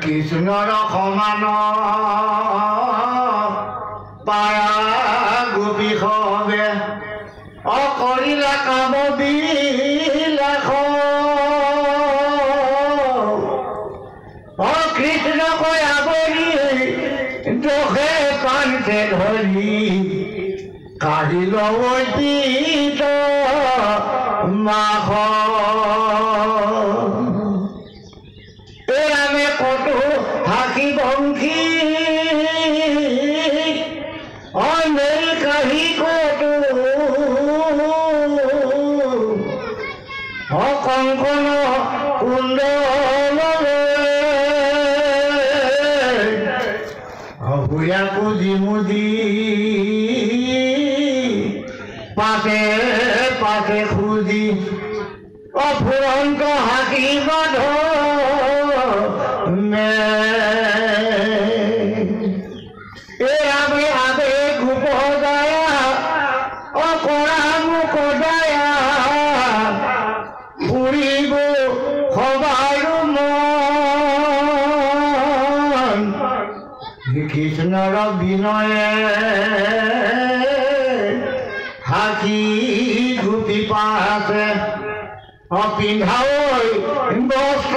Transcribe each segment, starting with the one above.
কৃষ্ণৰ সমান পায়া গোপী সবে অকৰিলা কাম বিলাস কৃষ্ণ কৈ আৱৰি দোষে পান্থে ধৰি কাঢ়িল অতীত মাস এৰামে কতো হাসি বংশী অনেল কাহি কতো অকংকন কুণ্ডলৰে অহুয়া পুজি মুজি পাতে পাতে খুজি অফুৰন্ত হাসি বাধ আবে আবে গুপ দয়া অকৰা মুখ দয়া ফুৰিব সবাৰ মন কৃষ্ণৰ বিনয়ে হাসি গুপি পাছে অপিন্ধাও বস্ত্ৰ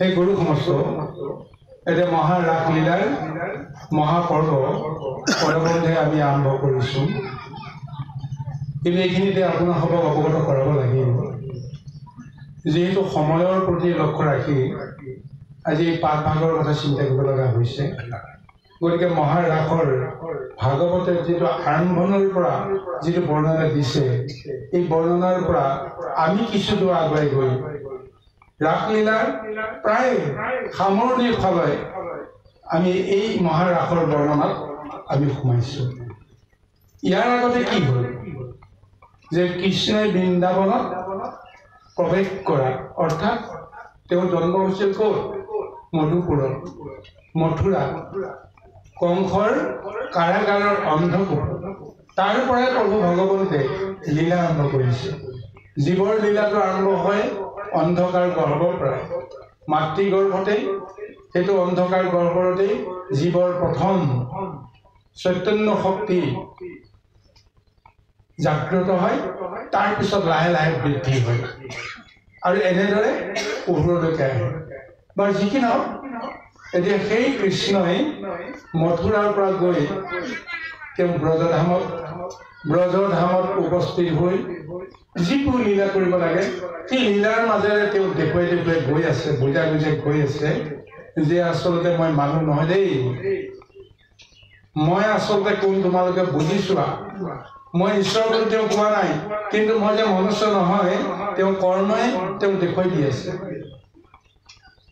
এই গৰু সমস্ত এতিয়া মহাৰাসলীলাৰ মহাপৰ্ব পৰৱৰ্তী আমি আৰম্ভ কৰিছোঁ কিন্তু এইখিনিতে আপোনালোকক অৱগত কৰাব লাগিব যিহেতু সময়ৰ প্ৰতি লক্ষ্য ৰাখি আজি এই পাঠ ভাগৰ কথা চিন্তা কৰিব লগা হৈছে গতিকে মহাৰাসৰ ভাগৱতে যিটো আৰম্ভণিৰ পৰা যিটো বৰ্ণনা দিছে এই বৰ্ণনাৰ পৰা আমি কিছু দূৰ আগুৱাই গৈ ৰাসলীলাৰ প্ৰায় সামৰণিৰ ফালে আমি এই মহাৰাসৰ বৰ্ণনাত আমি সোমাইছোঁ ইয়াৰ আগতে কি হ'ল যে কৃষ্ণই বৃন্দাবনত প্ৰৱেশ কৰা অৰ্থাৎ তেওঁৰ জন্ম হৈছিল ক'ত মধুপুৰত মথুৰা কংসৰ কাৰাগাৰৰ অন্ধকূপ তাৰ পৰাই প্ৰভু ভগৱন্তে লীলা আৰম্ভ কৰিছে জীৱৰ লীলাটো আৰম্ভ হয় অন্ধকাৰ গৰ্ভৰ পৰা মাতৃগৰ্ভতে সেইটো অন্ধকাৰ গৰ্ভতে জীৱৰ প্ৰথম চৈতন্য শক্তি জাগ্ৰত হয় তাৰ পিছত লাহে লাহে বৃদ্ধি হয় আৰু এনেদৰে পোহৰলৈকে আহে বাৰু যি কি নহওক এতিয়া সেই কৃষ্ণই মথুৰাৰ পৰা গৈ তেওঁ ব্ৰজধামত উপস্থিত হৈ যিবোৰ লীলা কৰিব লাগে সেই লীলাৰ মাজেৰে তেওঁ দেখুৱাই দেখুৱাই গৈ আছে বুজাই বুজাই গৈ আছে যে আচলতে মই মানুহ নহয় দেই মই আচলতে কোন তোমালোকে বুজিছোৱা মই ঈশ্বৰ বুলি তেওঁ কোৱা নাই কিন্তু মই যে মনুষ্য নহয় তেওঁ কৰ্মই তেওঁ দেখুৱাই দি আছে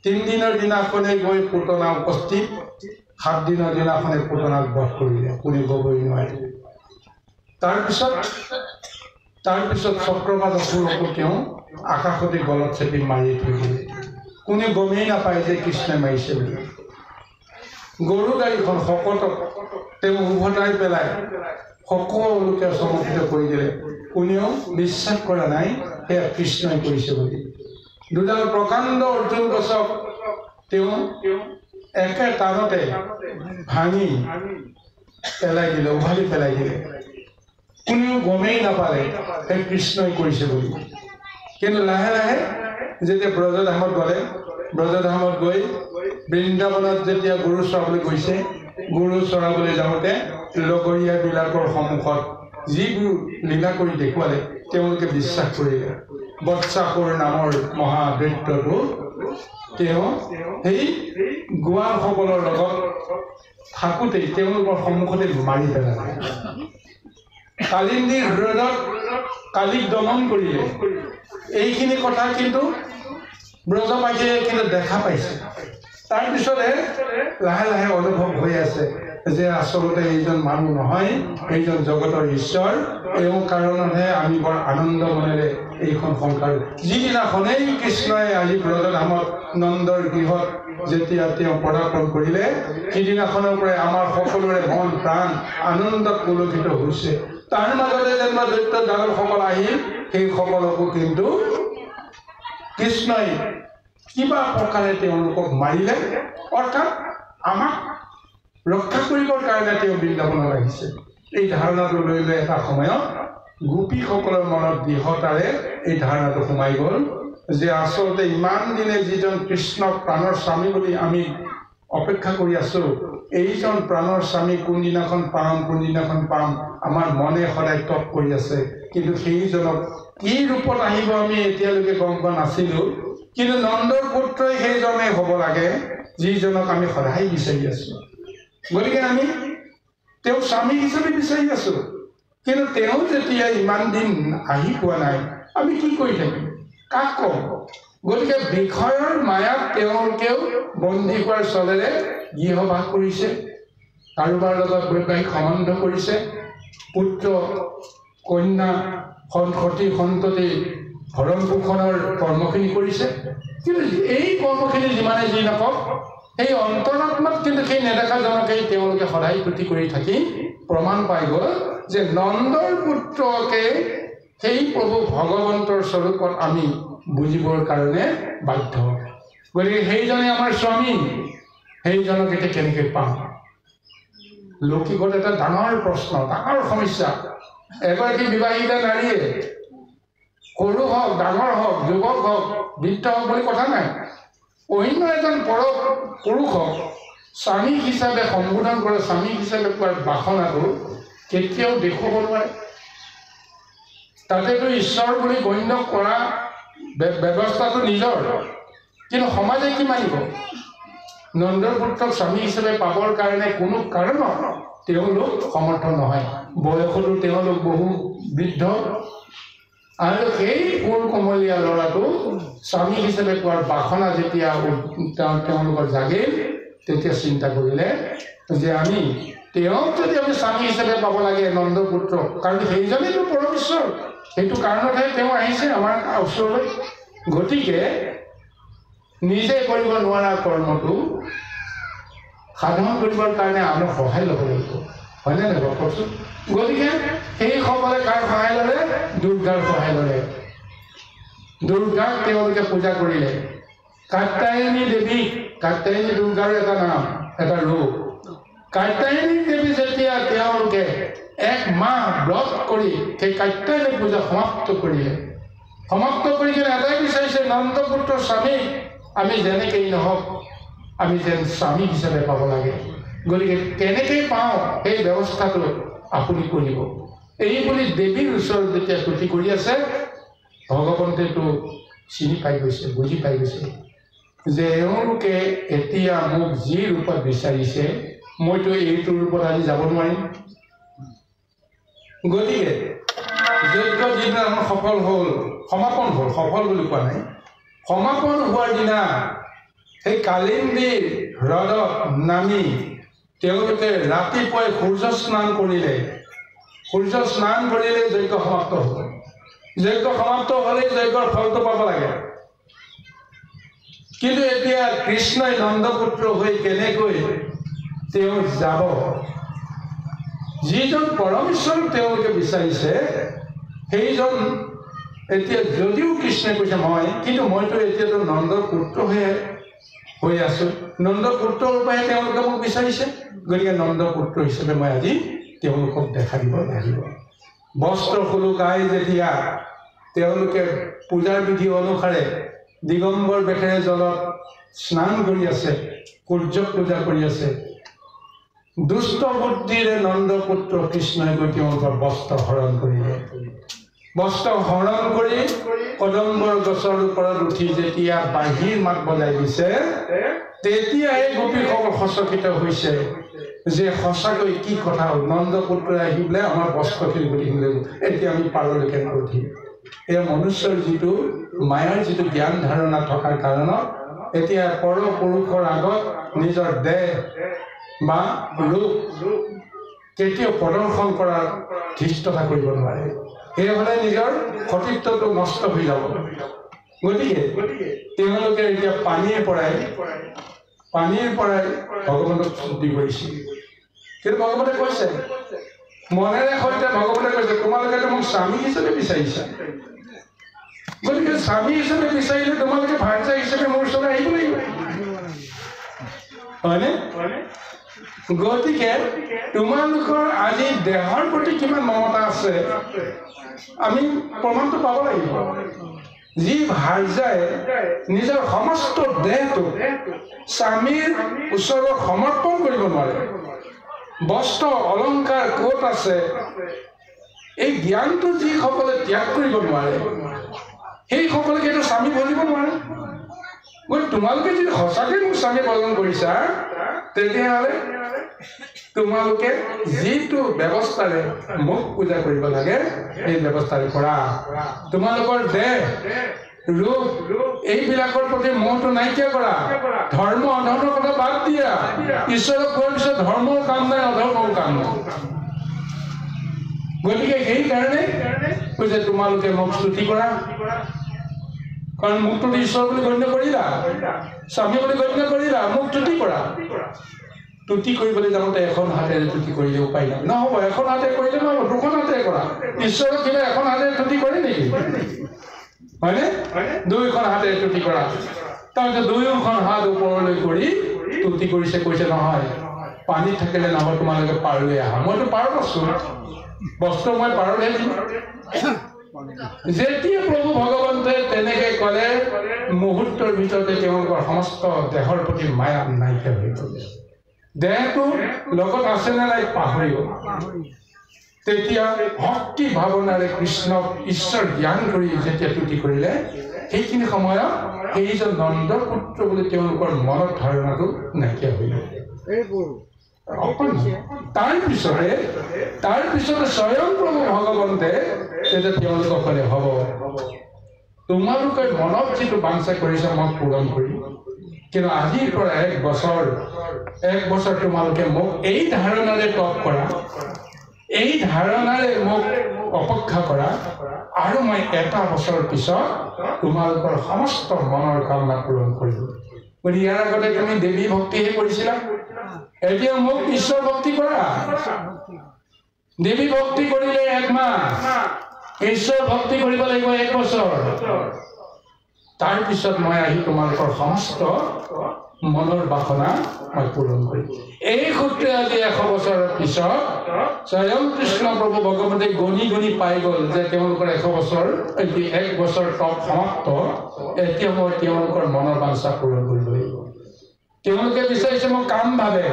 3 দিনৰ দিনাখনে গৈ পুতনা উপস্থিত 7 দিনৰ দিনাখনে পুতনাক বধ কৰিলে কোনে ক'বই নোৱাৰে তাৰপিছত চক্ৰপাত অসুৰকো তেওঁ আকাশতে গলত চেপি মাৰি থৈ দিলে কোনে গমেই নাপায় যে কৃষ্ণই মাৰিছে বুলি গৰু গাড়ীখন শকতক তেওঁ উভতাই পেলাই সকলোকে সমৰ্পিত কৰি দিলে কোনেও বিশ্বাস কৰা নাই সেয়া কৃষ্ণই কৰিছে বুলি দুডাল প্ৰকাণ্ড অৰ্জুন গছক তেওঁ একে টানতে ভাঙি পেলাই দিলে উভালি পেলাই দিলে কোনেও গমেই নাপালে সেই কৃষ্ণই কৰিছে বুলি কিন্তু লাহে লাহে যেতিয়া ব্ৰজধামত গ'লে ব্ৰজধামত গৈ বৃন্দাবনত যেতিয়া গৰু চৰাবলৈ গৈছে গৰু চৰাবলৈ যাওঁতে লগৰীয়াবিলাকৰ সন্মুখত যিবোৰ লীলা কৰি দেখুৱালে তেওঁলোকে বিশ্বাস কৰিলে বৎসাসুৰ নামৰ মহাদৈত্যটো তেওঁ সেই গোৱালসকলৰ লগত থাকোঁতেই তেওঁলোকৰ সন্মুখতে মাৰি পেলালে কালিন্দী হ্ৰদত কালিক দমন কৰিলে এইখিনি কথা কিন্তু ব্ৰজবাসীয়ে কিন্তু দেখা পাইছে তাৰপিছতে লাহে লাহে অনুভৱ হৈ আছে যে আচলতে এইজন মানুহ নহয় এইজন জগতৰ ঈশ্বৰ এই কাৰণতহে আমি বৰ আনন্দ মনেৰে এইখন সংসাৰ যিদিনাখনেই কৃষ্ণই আজি ব্ৰজধামত নন্দৰ গৃহত যেতিয়া তেওঁ পদাৰ্পণ কৰিলে সিদিনাখনৰ পৰাই আমাৰ সকলোৰে মন প্ৰাণ আনন্দত পুলকিত হৈছে তাৰ মাজতে যেনিবা দৈত্য দানৱসকল আহিল সেই সকলকো কিন্তু কৃষ্ণই কিবা প্ৰকাৰে তেওঁলোকক মাৰিলে অৰ্থাৎ আমাক ৰক্ষা কৰিবৰ কাৰণে তেওঁ বৃন্দাবনত আহিছে এই ধাৰণাটো লৈ লৈ এটা সময়ত গোপীসকলৰ মনত দৃঢ়তাৰে এই ধাৰণাটো সোমাই গ'ল যে আচলতে ইমান দিনে যিজন কৃষ্ণক প্ৰাণৰ স্বামী বুলি আমি অপেক্ষা কৰি আছো এইজন প্ৰাণৰ স্বামী কোনদিনাখন পাম আমাৰ মনে সদায় তপ কৰি আছে কিন্তু সেইজনক কি ৰূপত আহিব আমি এতিয়ালৈকে গম পোৱা নাছিলো কিন্তু নন্দৰ পুত্ৰই সেইজনে হ'ব লাগে যিজনক আমি সদায় বিচাৰি আছো গতিকে আমি তেওঁ স্বামী হিচাপে বিচাৰি আছো কিন্তু তেওঁ যেতিয়া ইমান দিন আহি পোৱা নাই আমি কি কৰি থাকিম কাক কম গতিকে বিষয়ৰ মায়াত তেওঁলোকেও বন্দী কৰাৰ চলেৰে গৃহবাস কৰিছে কাৰোবাৰ লগত বৈবাহিক সম্বন্ধ কৰিছে পুত্ৰ কন্যা সন্ততি সন্ততি ভৰণ পোষণৰ কৰ্মখিনি কৰিছে কিন্তু এই কৰ্মখিনি যিমানে যি নকওক সেই অন্তৰাত্মাত কিন্তু সেই নেদেখাজনকেই তেওঁলোকে সদায় তুতি কৰি থাকি প্ৰমাণ পাই গ'ল যে নন্দৰ পুত্ৰকে সেই প্ৰভু ভগৱন্তৰ স্বৰূপত আমি বুজিবৰ কাৰণে বাধ্য গতিকে সেইজনে আমাৰ স্বামী সেইজনক এতিয়া কেনেকৈ পাম লৌকিকত এটা ডাঙৰ প্ৰশ্ন ডাঙৰ সমস্যা এগৰাকী বিবাহিতা নাৰীয়ে সৰু হওক ডাঙৰ হওক যুৱক হওক বৃদ্ধ হওক বুলি কথা নাই অন্য এজন পুৰুষক স্বামী হিচাপে সম্বোধন কৰে স্বামী হিচাপে কোৱাৰ বাসনাটো কেতিয়াও দেখুৱাব নোৱাৰে তাতেতো ঈশ্বৰ বুলি গণ্য কৰা ব্যৱস্থাটো নিজৰ কিন্তু সমাজে কি মানিব নন্দৰ পুত্ৰক স্বামী হিচাপে পাবৰ কাৰণে কোনো কাৰণত তেওঁলোক সমৰ্থ নহয় বয়সতো তেওঁলোক বহু বৃদ্ধ আৰু সেই ফুল কমলীয়া ল'ৰাটো স্বামী হিচাপে পোৱাৰ বাসনা যেতিয়া তেওঁলোকৰ জাগিল তেতিয়া চিন্তা কৰিলে যে আমি তেওঁক যদি আমি স্বামী হিচাপে পাব লাগে নন্দ পুত্ৰ কাৰণ সেইজনেইতো পৰমেশ্বৰ সেইটো কাৰণতহে তেওঁ আহিছে আমাৰ ওচৰলৈ গতিকে নিজে কৰিব নোৱাৰা কৰ্মটো সাধন কৰিবৰ কাৰণে আনক সহায় ল'ব লাগিব হয়নে নাই কওকচোন গতিকে সেইসকলে কাৰ সহায় ল'লে দুৰ্গাৰ সহায় ল'লে দুৰ্গাক তেওঁলোকে পূজা কৰিলে কাত্যায়নী দেৱী কাত্যায়নী দুৰ্গাৰ এটা নাম এটা ৰূপ কাত্যায়নী দেৱী যেতিয়া তেওঁলোকে এক মাহ ব্ৰত কৰি সেই কাত্যায়নী পূজা সমাপ্ত কৰিলে সমাপ্ত কৰি কিনে এটাই বিচাৰিছে নন্দ পুত্ৰ স্বামী আমি যেনেকেই নহওক আমি যেন স্বামী হিচাপে পাব লাগে গতিকে কেনেকৈ পাওঁ সেই ব্যৱস্থাটো আপুনি কৰিব এই বুলি দেৱীৰ ওচৰত যেতিয়া তুতি কৰি আছে ভগৱন্তেতো চিনি পাই গৈছে বুজি পাই গৈছে যে এওঁলোকে এতিয়া মোক যি ৰূপত বিচাৰিছে মইতো এইটো ৰূপত আজি যাব নোৱাৰিম গতিকে যজ্ঞ যিদিনা আমাৰ সফল হ'ল সমাপন হ'ল সফল বুলি কোৱা নাই সমাপন হোৱাৰ দিনা সেই কালিন্দী হ্ৰদত নামি তেওঁলোকে ৰাতিপুৱাই সূৰ্য স্নান কৰিলে যজ্ঞ সমাপ্ত হ'ল যজ্ঞ সমাপ্ত হ'লেই যজ্ঞৰ ফলটো পাব লাগে কিন্তু এতিয়া কৃষ্ণই নন্দপুত্ৰ হৈ কেনেকৈ তেওঁ যাব যিজন পৰমেশ্বৰ তেওঁলোকে বিচাৰিছে সেইজন এতিয়া যদিও কৃষ্ণই কৈছে কিন্তু মইতো এতিয়াতো নন্দৰ পুত্ৰ হৈ আছো নন্দৰ পুত্ৰ ৰূপে তেওঁলোকে মোক বিচাৰিছে গতিকে নন্দৰ পুত্ৰ হিচাপে মই আজি তেওঁলোকক দেখা দিব লাগিব বস্ত্ৰ খুলুকাই যেতিয়া তেওঁলোকে পূজাৰ বিধি অনুসাৰে দিগম্বৰ বেশেৰে জলত স্নান কৰি আছে সূৰ্যক পূজা কৰি আছে দুষ্ট বুদ্ধিৰে নন্দ পুত্ৰ কৃষ্ণই গৈ তেওঁলোকৰ বস্ত্ৰ হৰণ কৰিলে বস্ত্ৰ হৰণ কৰি কদম্বৰ গছৰ ওপৰত উঠি যেতিয়া বাঁহীৰ মাত বজাই দিছে তেতিয়াহে গোপীসকল সচকিত হৈছে যে সঁচাকৈ কি কথা হ'ল নন্দ পুত্ৰই আহি বোলে আমাৰ বস্ত্ৰখিনি গতি এতিয়া আমি পাৰলৈকে উঠিম এই মনুষ্যৰ যিটো মায়াৰ যিটো জ্ঞান ধাৰণা থকাৰ কাৰণত এতিয়া পৰপুৰুষৰ আগত নিজৰ দেহ বা ৰূপ কেতিয়াও প্ৰদৰ্শন কৰাৰ ধৃষ্টতা কৰিব নোৱাৰে সেইহ'লে নিজৰ সতীত্বটো নষ্ট হৈ যাব গতিকে তেওঁলোকে এতিয়া পানীৰ পৰাই পানীৰ পৰাই ভগৱানক স্তুতি কৰিছিল কিন্তু ভগৱানে কৈছে মনেৰে সৈতে ভগৱানে কৈছে তোমালোকেতো মোক স্বামী হিচাপে বিচাৰিছা গতিকে স্বামী হিচাপে বিচাৰিলে তোমালোকে ভাৰ্যা হিচাপে মোৰ ওচৰলৈ আহিব লাগিব হয়নে গতিকে তোমালোকৰ আজি দেহৰ প্ৰতি কিমান মমতা আছে আমি প্ৰমাণটো পাব লাগিব যি ভাৰ্যাই নিজৰ সমস্ত দেহটো স্বামীৰ ওচৰত সমৰ্পণ কৰিব নোৱাৰে বস্ত্ৰ অলংকাৰ ক'ত আছে এই জ্ঞানটো যিসকলে ত্যাগ কৰিব নোৱাৰে সেইসকলকে এইটো স্বামী বনিব নোৱাৰে গতিকে তোমালোকে যদি সঁচাকৈ মোক স্বামী বৰ্জন কৰিছা তেতিয়াহ'লে তোমালোকে যিটো ব্যৱস্থাৰে মোক পূজা কৰিব লাগে সেই ব্যৱস্থাৰে কৰা তোমালোকৰ দেহ ৰূপ এইবিলাকৰ প্ৰতি মোহটো নাইকিয়া কৰা ধৰ্ম অধৰ্মৰ কথা বাদ দিয়া ঈশ্বৰক কোৱাৰ পিছত ধৰ্মৰ কাম নাই অধৰ্মৰ কাম নাই গতিকে সেইকাৰণে কৈছে তোমালোকে মোক স্তুতি কৰা কাৰণ মোকতো ঈশ্বৰ বুলি গণ্য কৰিলা স্বামী বুলি গণ্য কৰিলা মোক তুতি কৰা তুতি কৰিবলৈ যাওঁতে এখন হাতেৰে তুতি কৰিলে উপায় নাই নহ'ব এখন হাতে কৰিলে নহ'ব দুখন হাতেৰে কৰা ঈশ্বৰক কিবা এখন হাতেৰে তুতি কৰে নেকি হয়নে দুইখন হাতেৰে তুতি কৰা তাৰপিছত দুয়োখন হাত ওপৰলৈ কৰি তুতি কৰিছে কৈছে নহয় পানী থাকিলে নহ'ব তোমালোকে পাৰলৈ আহা মইতো পাৰত আছো বস্ত্ৰ মই পাৰলৈ দিম যেতিয়া প্ৰভু ভগৱন্তে তেনেকৈ ক'লে মুহূৰ্তৰ ভিতৰতে তেওঁলোকৰ সমস্ত দেহৰ প্ৰতি মায়া নাইকিয়া হৈ গ'ল দেহটো লগত আছে নে নাই পাহৰি গ'ল তেতিয়া ভক্তি ভাৱনাৰে কৃষ্ণক ঈশ্বৰ জ্ঞান কৰি যেতিয়া তুতি কৰিলে সেইখিনি সময়ত সেইজন নন্দ পুত্ৰ বুলি তেওঁলোকৰ মনত ধাৰণাটো নাইকিয়া হৈ গ'ল তাৰ পিছতে স্বয়ং প্ৰভু ভগৱন্তে তেতিয়া তেওঁলোকক ক'লে হ'ব তোমালোকে মনত যিটো বাঞ্ছা কৰিছা মই পূৰণ কৰিম কিন্তু আজিৰ পৰা এক বছৰ তোমালোকে মোক এই ধাৰণাৰে তপ কৰা এই ধাৰণাৰে মোক অপেক্ষা কৰা আৰু মই এটা বছৰ পিছত তোমালোকৰ সমস্ত মনৰ কামনা পূৰণ কৰিম গতিকে ইয়াৰ আগতে তুমি দেৱী ভক্তিহে কৰিছিলা এতিয়া মোক ঈশ্বৰ ভক্তি কৰা দেৱী ভক্তি কৰিলে 1 মাহ ঈশ্বৰ ভক্তি কৰিব লাগিব 1 বছৰ তাৰ পিছত মই আহি তোমালোকৰ সমস্ত মনৰ বাসনা মই পূৰণ কৰিম এই সূত্ৰে আজি 100 বছৰৰ পিছত স্বয়ং কৃষ্ণ প্ৰভু ভগৱন্তে গণি পাই গ'ল যে তেওঁলোকৰ 100 বছৰ 1 বছৰ তপ সমাপ্ত এতিয়া মই তেওঁলোকৰ মনৰ বাঞ্ছা পূৰণ কৰিব লাগিব তেওঁলোকে বিচাৰিছে মোক কাম ভাবে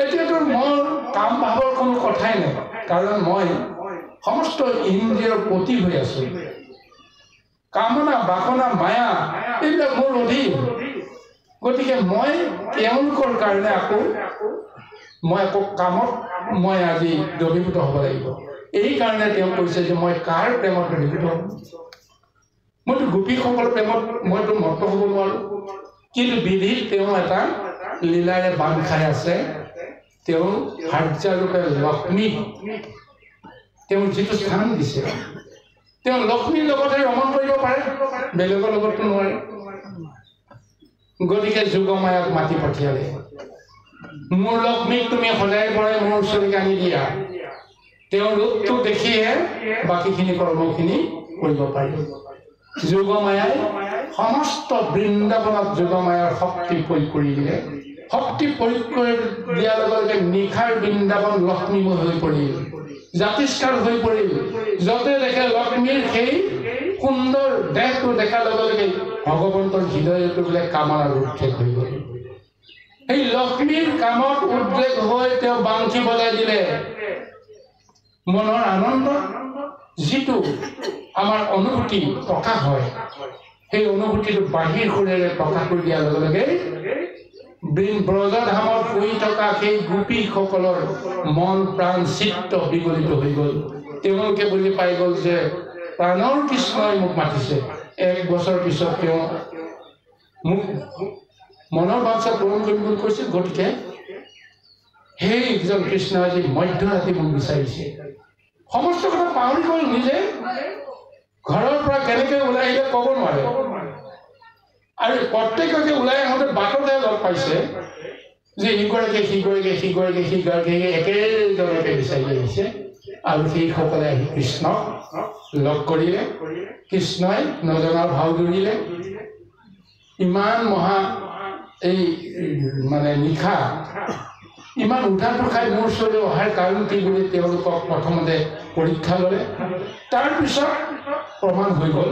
এতিয়াতো মোৰ কাম ভাবৰ কোনো কথাই নাই কাৰণ মই সমস্ত ইন্দ্ৰিয়ৰ পতি হৈ আছো কামনা বাসনা মায়া এইবিলাক মোৰ অধীন গতিকে মই তেওঁলোকৰ কাৰণে আকৌ কামত মই আজি দ্ৰৱীভূত হ'ব লাগিব এই কাৰণে তেওঁ কৈছে যে মই কাৰ প্ৰেমত দ্ৰৱীভূত হ'ম মইতো গোপীসকলৰ প্ৰেমত মইতো মত্ত হ'ব নোৱাৰো কিন্তু বিধিত তেওঁ এটা লীলাৰে বান্ধ খাই আছে তেওঁ ভাৰ্যাৰূপে লক্ষ্মীক তেওঁ যিটো স্থান দিছে তেওঁ লক্ষ্মীৰ লগতে ৰমণ কৰিব পাৰে বেলেগৰ লগততো নোৱাৰে গতিকে যোগমায়াক মাতি পঠিয়ালে মোৰ লক্ষ্মীক তুমি সদায় পৰাই মোৰ ওচৰলৈ আনি দিয়া তেওঁৰ ৰূপটো দেখিহে বাকীখিনি কৰ্মখিনি কৰিব পাৰিব যোগমায়াই সমস্ত বৃন্দাবনত যোগমায়াৰ শক্তি প্ৰয়োগ কৰি দিলে শক্তি প্ৰয়োগ কৰি দিয়াৰ লগে লগে নিশাৰ বৃন্দাবন লক্ষ্মীময় হৈ পৰিল জাতিষ্কাৰ হৈ পৰিল যতে দেখে লক্ষ্মীৰ সেই সুন্দৰ দেহটো দেখাৰ লগে লগে ভগৱন্তৰ হৃদয়টো বোলে কামনাৰ উদ্ৰেক হৈ গ'ল সেই লক্ষ্মীৰ কামত উদ্ৰেক হৈ তেওঁ বাংশী বজাই দিলে মনৰ আনন্দ যিটো আমাৰ অনুভূতি প্ৰকাশ হয় সেই অনুভূতিটো বাহিৰ সুৰেৰে প্ৰকাশ কৰি দিয়াৰ লগে লগে ব্ৰজধামত শুই থকা সেই গোপীসকলৰ মন প্ৰাণ চিত্ত বিগলিত হৈ গ'ল তেওঁলোকে বুজি পাই গ'ল যে প্ৰাণৰ কৃষ্ণই মোক মাতিছে 1 বছৰ পিছত তেওঁ মোক মনৰ বাঞ্ছা পূৰণ কৰিম বুলি কৈছিল গতিকে সেইজন কৃষ্ণ আজি মধ্যৰাতি মোক বিচাৰিছে সমস্ত কথা পাহৰি গ'ল নিজে ঘৰৰ পৰা কেনেকৈ ওলাই আহিলে ক'ব নোৱাৰে আৰু প্ৰত্যেককে ওলাই আহোঁতে বাটতে লগ পাইছে যে ইগৰাকীয়ে সিগৰাকীয়ে একেদৰে বিচাৰি আহিছে আৰু সেইসকলে আহি কৃষ্ণক লগ কৰিলে কৃষ্ণই নজনাৰ ভাও ধৰিলে ইমান মহা এই মানে নিশা ইমান উঠাটো খাই মোৰ ওচৰলৈ অহাৰ কাৰণ কি বুলি তেওঁলোকক প্ৰথমতে পৰীক্ষা ল'লে তাৰপিছত প্ৰমাণ হৈ গ'ল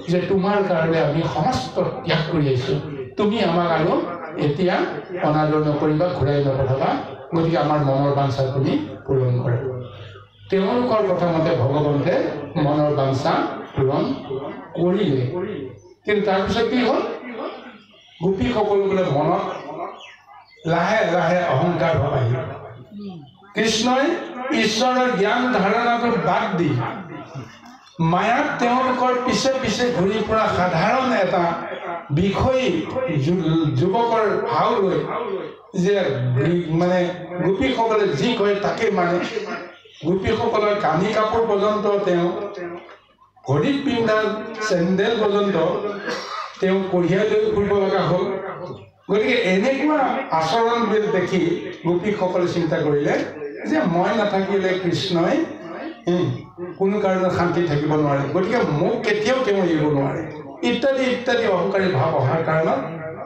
যে তোমাৰ কাৰণে আমি সমস্ত ত্যাগ কৰি আহিছোঁ তুমি আমাক আৰু এতিয়া অনাদৰ নকৰিবা ঘূৰাই নপঠাবা গতিকে আমাৰ মনৰ বাঞ্ছা তুমি পূৰণ কৰা তেওঁলোকৰ কথামতে ভগৱন্তে মনৰ বাঞ্ছা পূৰণ কৰিলে কিন্তু তাৰপিছত কি হ'ল গোপীসকল বোলে মনত লাহে লাহে অহংকাৰ ভাৱ আহিল কৃষ্ণই ঈশ্বৰৰ জ্ঞান ধাৰণাটো বাদ দি মায়াত তেওঁলোকৰ পিছে পিছে ঘূৰি ফুৰা সাধাৰণ এটা বিষয় যুৱকৰ ভাও লৈ যে মানে গোপীসকলে যি কয় তাকে মানে গোপীসকলৰ কানি কাপোৰ পৰ্যন্ত তেওঁ ভৰিত পিন্ধা চেণ্ডেল পৰ্যন্ত তেওঁ কঢ়িয়াই লৈ ফুৰিব লগা হ'ল গতিকে এনেকুৱা আচৰণ দেখি গোপীসকলে চিন্তা কৰিলে যে মই নাথাকিলে কৃষ্ণই কোনো কাৰণত শান্তি থাকিব নোৱাৰে গতিকে মোক কেতিয়াও তেওঁ এৰিব নোৱাৰে ইত্যাদি ইত্যাদি অহংকাৰী ভাৱ অহাৰ কাৰণত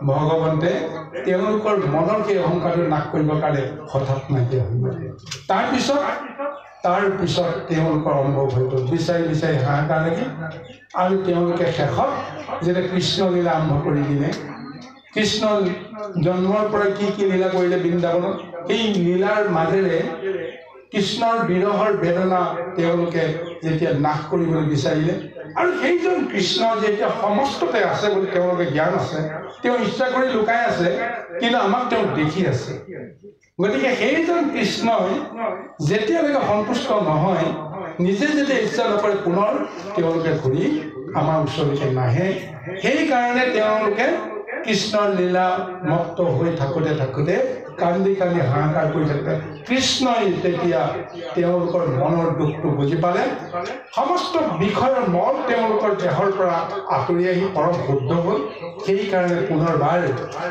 ভগৱন্তে তেওঁলোকৰ মনৰ সেই অহংকাৰটো নাশ কৰিবৰ কাৰণে হঠাৎ নাইকিয়া হৈ গ'ল তাৰপিছত তেওঁলোকৰ অনুভৱ হৈ গ'ল বিচাৰি বিচাৰি হাহাকাৰ লাগি আৰু তেওঁলোকে শেষত যেতিয়া কৃষ্ণলীলা আৰম্ভ কৰি দিলে কৃষ্ণ জন্মৰ পৰা কি কি লীলা কৰিলে বৃন্দাবনত সেই লীলাৰ মাজেৰে কৃষ্ণৰ বিৰহৰ বেদনা তেওঁলোকে যেতিয়া নাশ কৰিবলৈ বিচাৰিলে আৰু সেইজন কৃষ্ণ যেতিয়া সমস্ততে আছে বুলি তেওঁলোকে জ্ঞান আছে তেওঁ ইচ্ছা কৰি লুকাই আছে কিন্তু আমাক তেওঁ দেখি আছে গতিকে সেইজন কৃষ্ণই যেতিয়ালৈকে সন্তুষ্ট নহয় নিজে যেতিয়া ইচ্ছা নকৰে পুনৰ তেওঁলোকে ঘূৰি আমাৰ ওচৰলৈকে নাহে সেইকাৰণে তেওঁলোকে কৃষ্ণৰ লীলা মত্ত হৈ থাকোঁতে কান্দি কান্দি হাহাকাৰ কৰি থাকে কৃষ্ণই তেতিয়া তেওঁলোকৰ মনৰ দুখটো বুজি পালে সমস্ত বিষয়ৰ মল তেওঁলোকৰ দেহৰ পৰা আঁতৰি আহি পৰম শুদ্ধ হ'ল সেইকাৰণে পুনৰবাৰ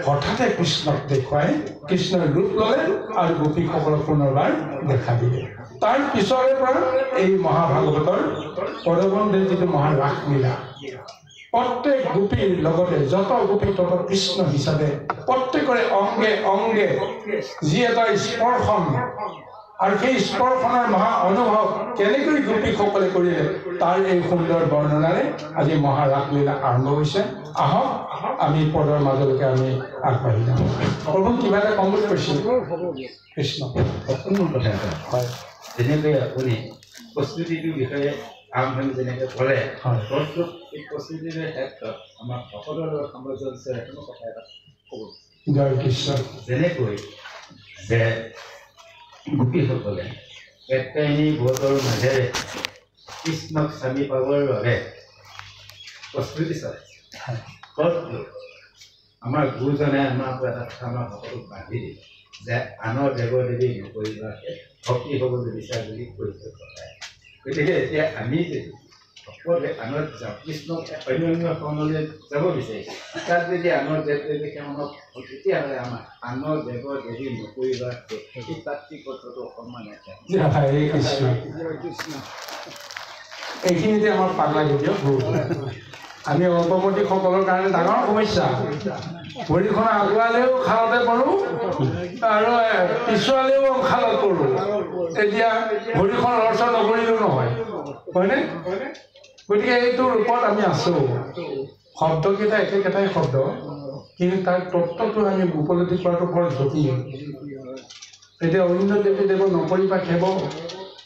হঠাতে কৃষ্ণক দেখুৱাই কৃষ্ণৰ ৰূপ ল'লে আৰু গোপীসকলক পুনৰবাৰ দেখা দিলে তাৰ পিছৰে পৰা এই মহাভাগৱতৰ পদবন্ধৰ যিটো মহাৰাসলীলা প্ৰত্যেক গোপীৰ লগতে যত গোপী তত কৃষ্ণ হিচাপে প্ৰত্যেকৰে অংগে অংগে যি এটা স্পৰ্শন আৰু সেই স্পৰ্শনৰ মহা অনুভৱ কেনেকৈ গোপীসকলে কৰিলে তাৰ এই সুন্দৰ বৰ্ণনাৰে আজি মহাৰাসলীলা আৰম্ভ হৈছে আহক আমি পদৰ মাজলৈকে আমি আগবাঢ়ি যাওঁ প্ৰভু কিবা এটা কম বুলি কৈছিল কৃষ্ণ হয় যেনেকৈ আপুনি প্ৰস্তুতিটোৰ বিষয়ে আৰম্ভণি যেনেকৈ ক'লে এই প্ৰস্তুতিৰ ক্ষেত্ৰত আমাৰ ভকতৰ সামঞ্জস্য কোনো কথা এটা ক'ব জয় কৃষ্ণ যেনেকৈ যে গোপীসকলে পেটকাহিনী বোধৰ মাজেৰে কৃষ্ণক স্বামী পাবৰ বাবে প্ৰস্তুতি চলাইছে আমাৰ গুৰুজনে আমাক এটা কথা আমাৰ ভকতক বান্ধি দিলে যে আনৰ দেৱ দেৱী নকৰিবাকে ভক্তি হ'বলৈ বিচাৰ বুলি কৈছে গতিকে এতিয়া আমি যদি সকলোৱে আনৰ কৃষ্ণক অন্য অন্য শৰণলৈ যাব বিচাৰিছে তাত যদি আনৰ দেৱ দেৱী সেৱনক তেতিয়াহ'লে আমাৰ আনৰ দেৱ দেৱী নকৰিবা সেই তাত্বিকতাটো অকণমান এইখিনিতে আমাৰ পাগলা দিয়ক আমি অল্পমতীসকলৰ কাৰণে ডাঙৰ সমস্যা ভৰিখন আগুৱালেও খালতে পৰোঁ আৰু পিছুৱালেও খালত পৰোঁ এতিয়া ভৰিখন লৰচৰ নকৰিলেও নহয় হয়নে গতিকে এইটোৰ ওপৰত আমি আছোঁ শব্দকেইটা একেটাই শব্দ কিন্তু তাৰ তত্ত্বটো আমি উপলব্ধি কৰাটো বৰ জটিল এতিয়া অন্য দেৱী দেৱ নকৰিবা খেব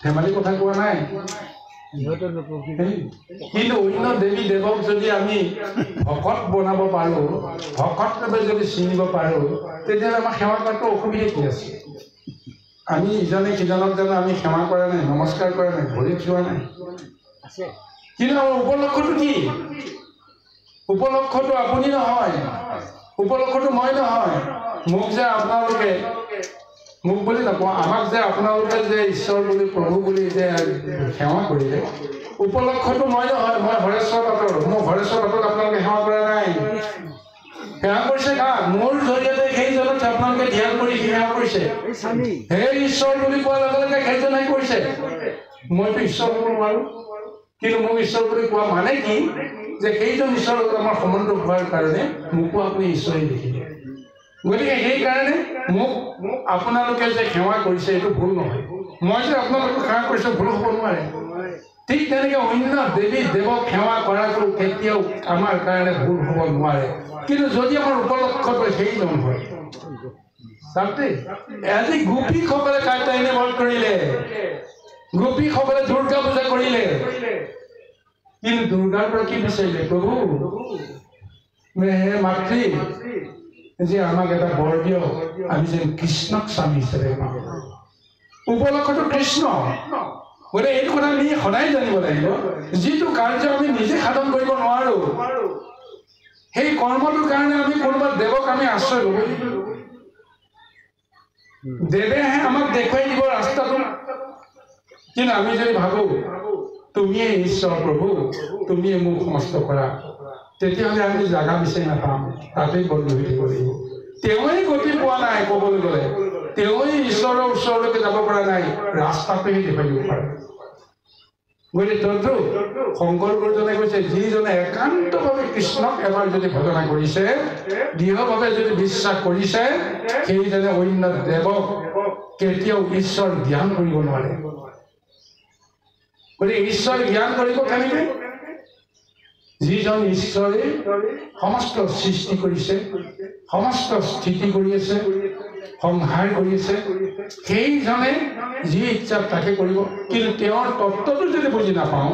ধেমালি কথা কোৱা নাই কিন্তু অন্য দেৱী দেৱক যদি আমি ভকত বনাব পাৰোঁ ভকতভাৱে যদি চিনিব পাৰোঁ তেতিয়াহ'লে আমাৰ সেৱা কৰাটো অসুবিধা কি আছে আমি ইজনে সিজনক জানো আমি সেৱা কৰা নাই নমস্কাৰ কৰা নাই ভৰিত চোৱা নাই কিন্তু আমাৰ উপলক্ষটো কি উপলক্ষটো আপুনি নহয় উপলক্ষটো মই নহয় মোক যে আপোনালোকে মোক বুলি নকওঁ আমাক যে আপোনালোকে যে ঈশ্বৰ বুলি প্ৰভু বুলি যে সেৱা কৰিলে উপলক্ষটো মই নহয় মই হৰেশ্বৰ পাতৰ মোৰ হৰেশ্বৰ পাতক আপোনালোকে সেৱা কৰা নাই সেৱা কৰিছে কাক মোৰ জৰিয়তে সেইজনক আপোনালোকে ধ্যান কৰি সেৱা কৰিছে হে ঈশ্বৰ বুলি কোৱাৰ লগে লগে সেইজনে কৰিছে মইতো ঈশ্বৰ হ'ব নোৱাৰো কিন্তু মোক ঈশ্বৰ বুলি কোৱা মানে কি যে সেইজন ঈশ্বৰৰ লগত আমাৰ সম্বন্ধ হোৱাৰ কাৰণে মোকো আপুনি ঈশ্বৰে দেখিলে গতিকে সেইকাৰণে মোক আপোনালোকে যে সেৱা কৰিছে এইটো ভুল নহয় মই যে আপোনালোকক সেৱা কৰিছোঁ ভুল হ'ব নোৱাৰে ঠিক তেনেকৈ অন্য দেৱী দেৱক সেৱা কৰাটো কেতিয়াও আমাৰ কাৰণে ভুল হ'ব নোৱাৰে কিন্তু যদি আমাৰ উপলক্ষটো সেইজন হয় তাতে আজি গোপীসকলে কাত্যায়নী ব্ৰত কৰিলে গোপীসকলে দুৰ্গা পূজা কৰিলে কিন্তু দুৰ্গাৰ পৰা কি বিচাৰিলে প্ৰভু হে মাতৃ যে আমাক এটা বৰ দিয়ক আমি যেন কৃষ্ণক স্বামী হিচাপে পাওঁ উপলক্ষটো কৃষ্ণ গতিকে এইটো কথা আমি সদায় জানিব লাগিব যিটো কাৰ্য আমি নিজে সাধন কৰিব নোৱাৰো সেই কৰ্মটোৰ কাৰণে আমি কোনোবা দেৱক আমি আশ্ৰয় ল'ব লাগিব দেৱেহে আমাক দেখুৱাই দিব ৰাস্তাটো কিন্তু আমি যদি ভাবো তুমিয়ে ঈশ্বৰ প্ৰভু তুমিয়ে মোক সমস্ত কৰা তেতিয়াহ'লে আমি জাগা বিচাৰি নাপাম তাতেই বন্ধ হৈ থাকিব লাগিব তেওঁৱেই গতি পোৱা নাই ক'বলৈ গ'লে তেওঁৱেই ঈশ্বৰৰ ওচৰলৈকে যাব পৰা নাই ৰাস্তাটোহে দেখুৱাই দিব পাৰে গতিকে তন্তু শংকৰ গুৰুজনে কৈছে যিজনে একান্তভাৱে কৃষ্ণক এবাৰ যদি ভজনা কৰিছে দৃঢ়ভাৱে যদি বিশ্বাস কৰিছে সেইজনে অন্য দেৱক কেতিয়াও ঈশ্বৰ জ্ঞান কৰিব নোৱাৰে গতিকে ঈশ্বৰ জ্ঞান কৰিব কেনেকৈ যিজন ঈশ্বৰে সমস্ত সৃষ্টি কৰিছে সমস্ত স্থিতি কৰি আছে সংহাৰ কৰি আছে সেইজনে যি ইচ্ছা তাকে কৰিব কিন্তু তেওঁৰ তত্ত্বটো যদি বুজি নাপাওঁ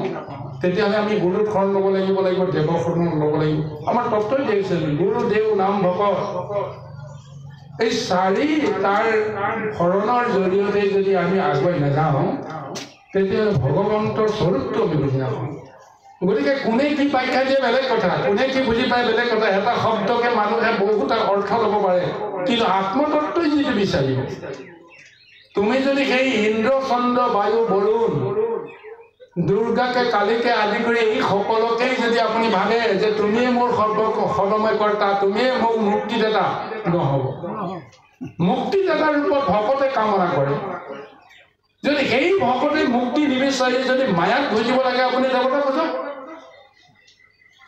তেতিয়াহ'লে আমি গুৰুৰ শৰণ ল'ব লাগিব দেৱৰ শৰণ ল'ব লাগিব আমাৰ তত্ত্বই দেখিছে গুৰু দেৱ নাম ভকত এই চাৰি তাৰ শৰণৰ জৰিয়তে যদি আমি আগুৱাই নাযাওঁ তেতিয়াহ'লে ভগৱন্তৰ স্বৰূপটো আমি বুজি নাপাওঁ গতিকে কোনে কি ব্যাখ্যা দিয়ে বেলেগ কথা কোনে কি বুজি পায় বেলেগ কথা এটা শব্দকে মানুহে বহুত অৰ্থ ল'ব পাৰে কিন্তু আত্মতত্ত্বই যিটো বিচাৰিব তুমি যদি সেই ইন্দ্ৰ চন্দ্ৰ বায়ু বৰুণ দুৰ্গাকে কালিকে আদি কৰি এই সকলোকেই যদি আপুনি ভাবে যে তুমিয়ে মোৰ সৰ্বময় কৰ্তা তুমিয়ে মোক মুক্তিদাতা নহ'ব মুক্তিদাতাৰ ৰূপত ভকতে কামনা কৰে যদি সেই ভকতে মুক্তি নিবিচাৰি যদি মায়াক বুজিব লাগে আপুনি দেৱতা বুজক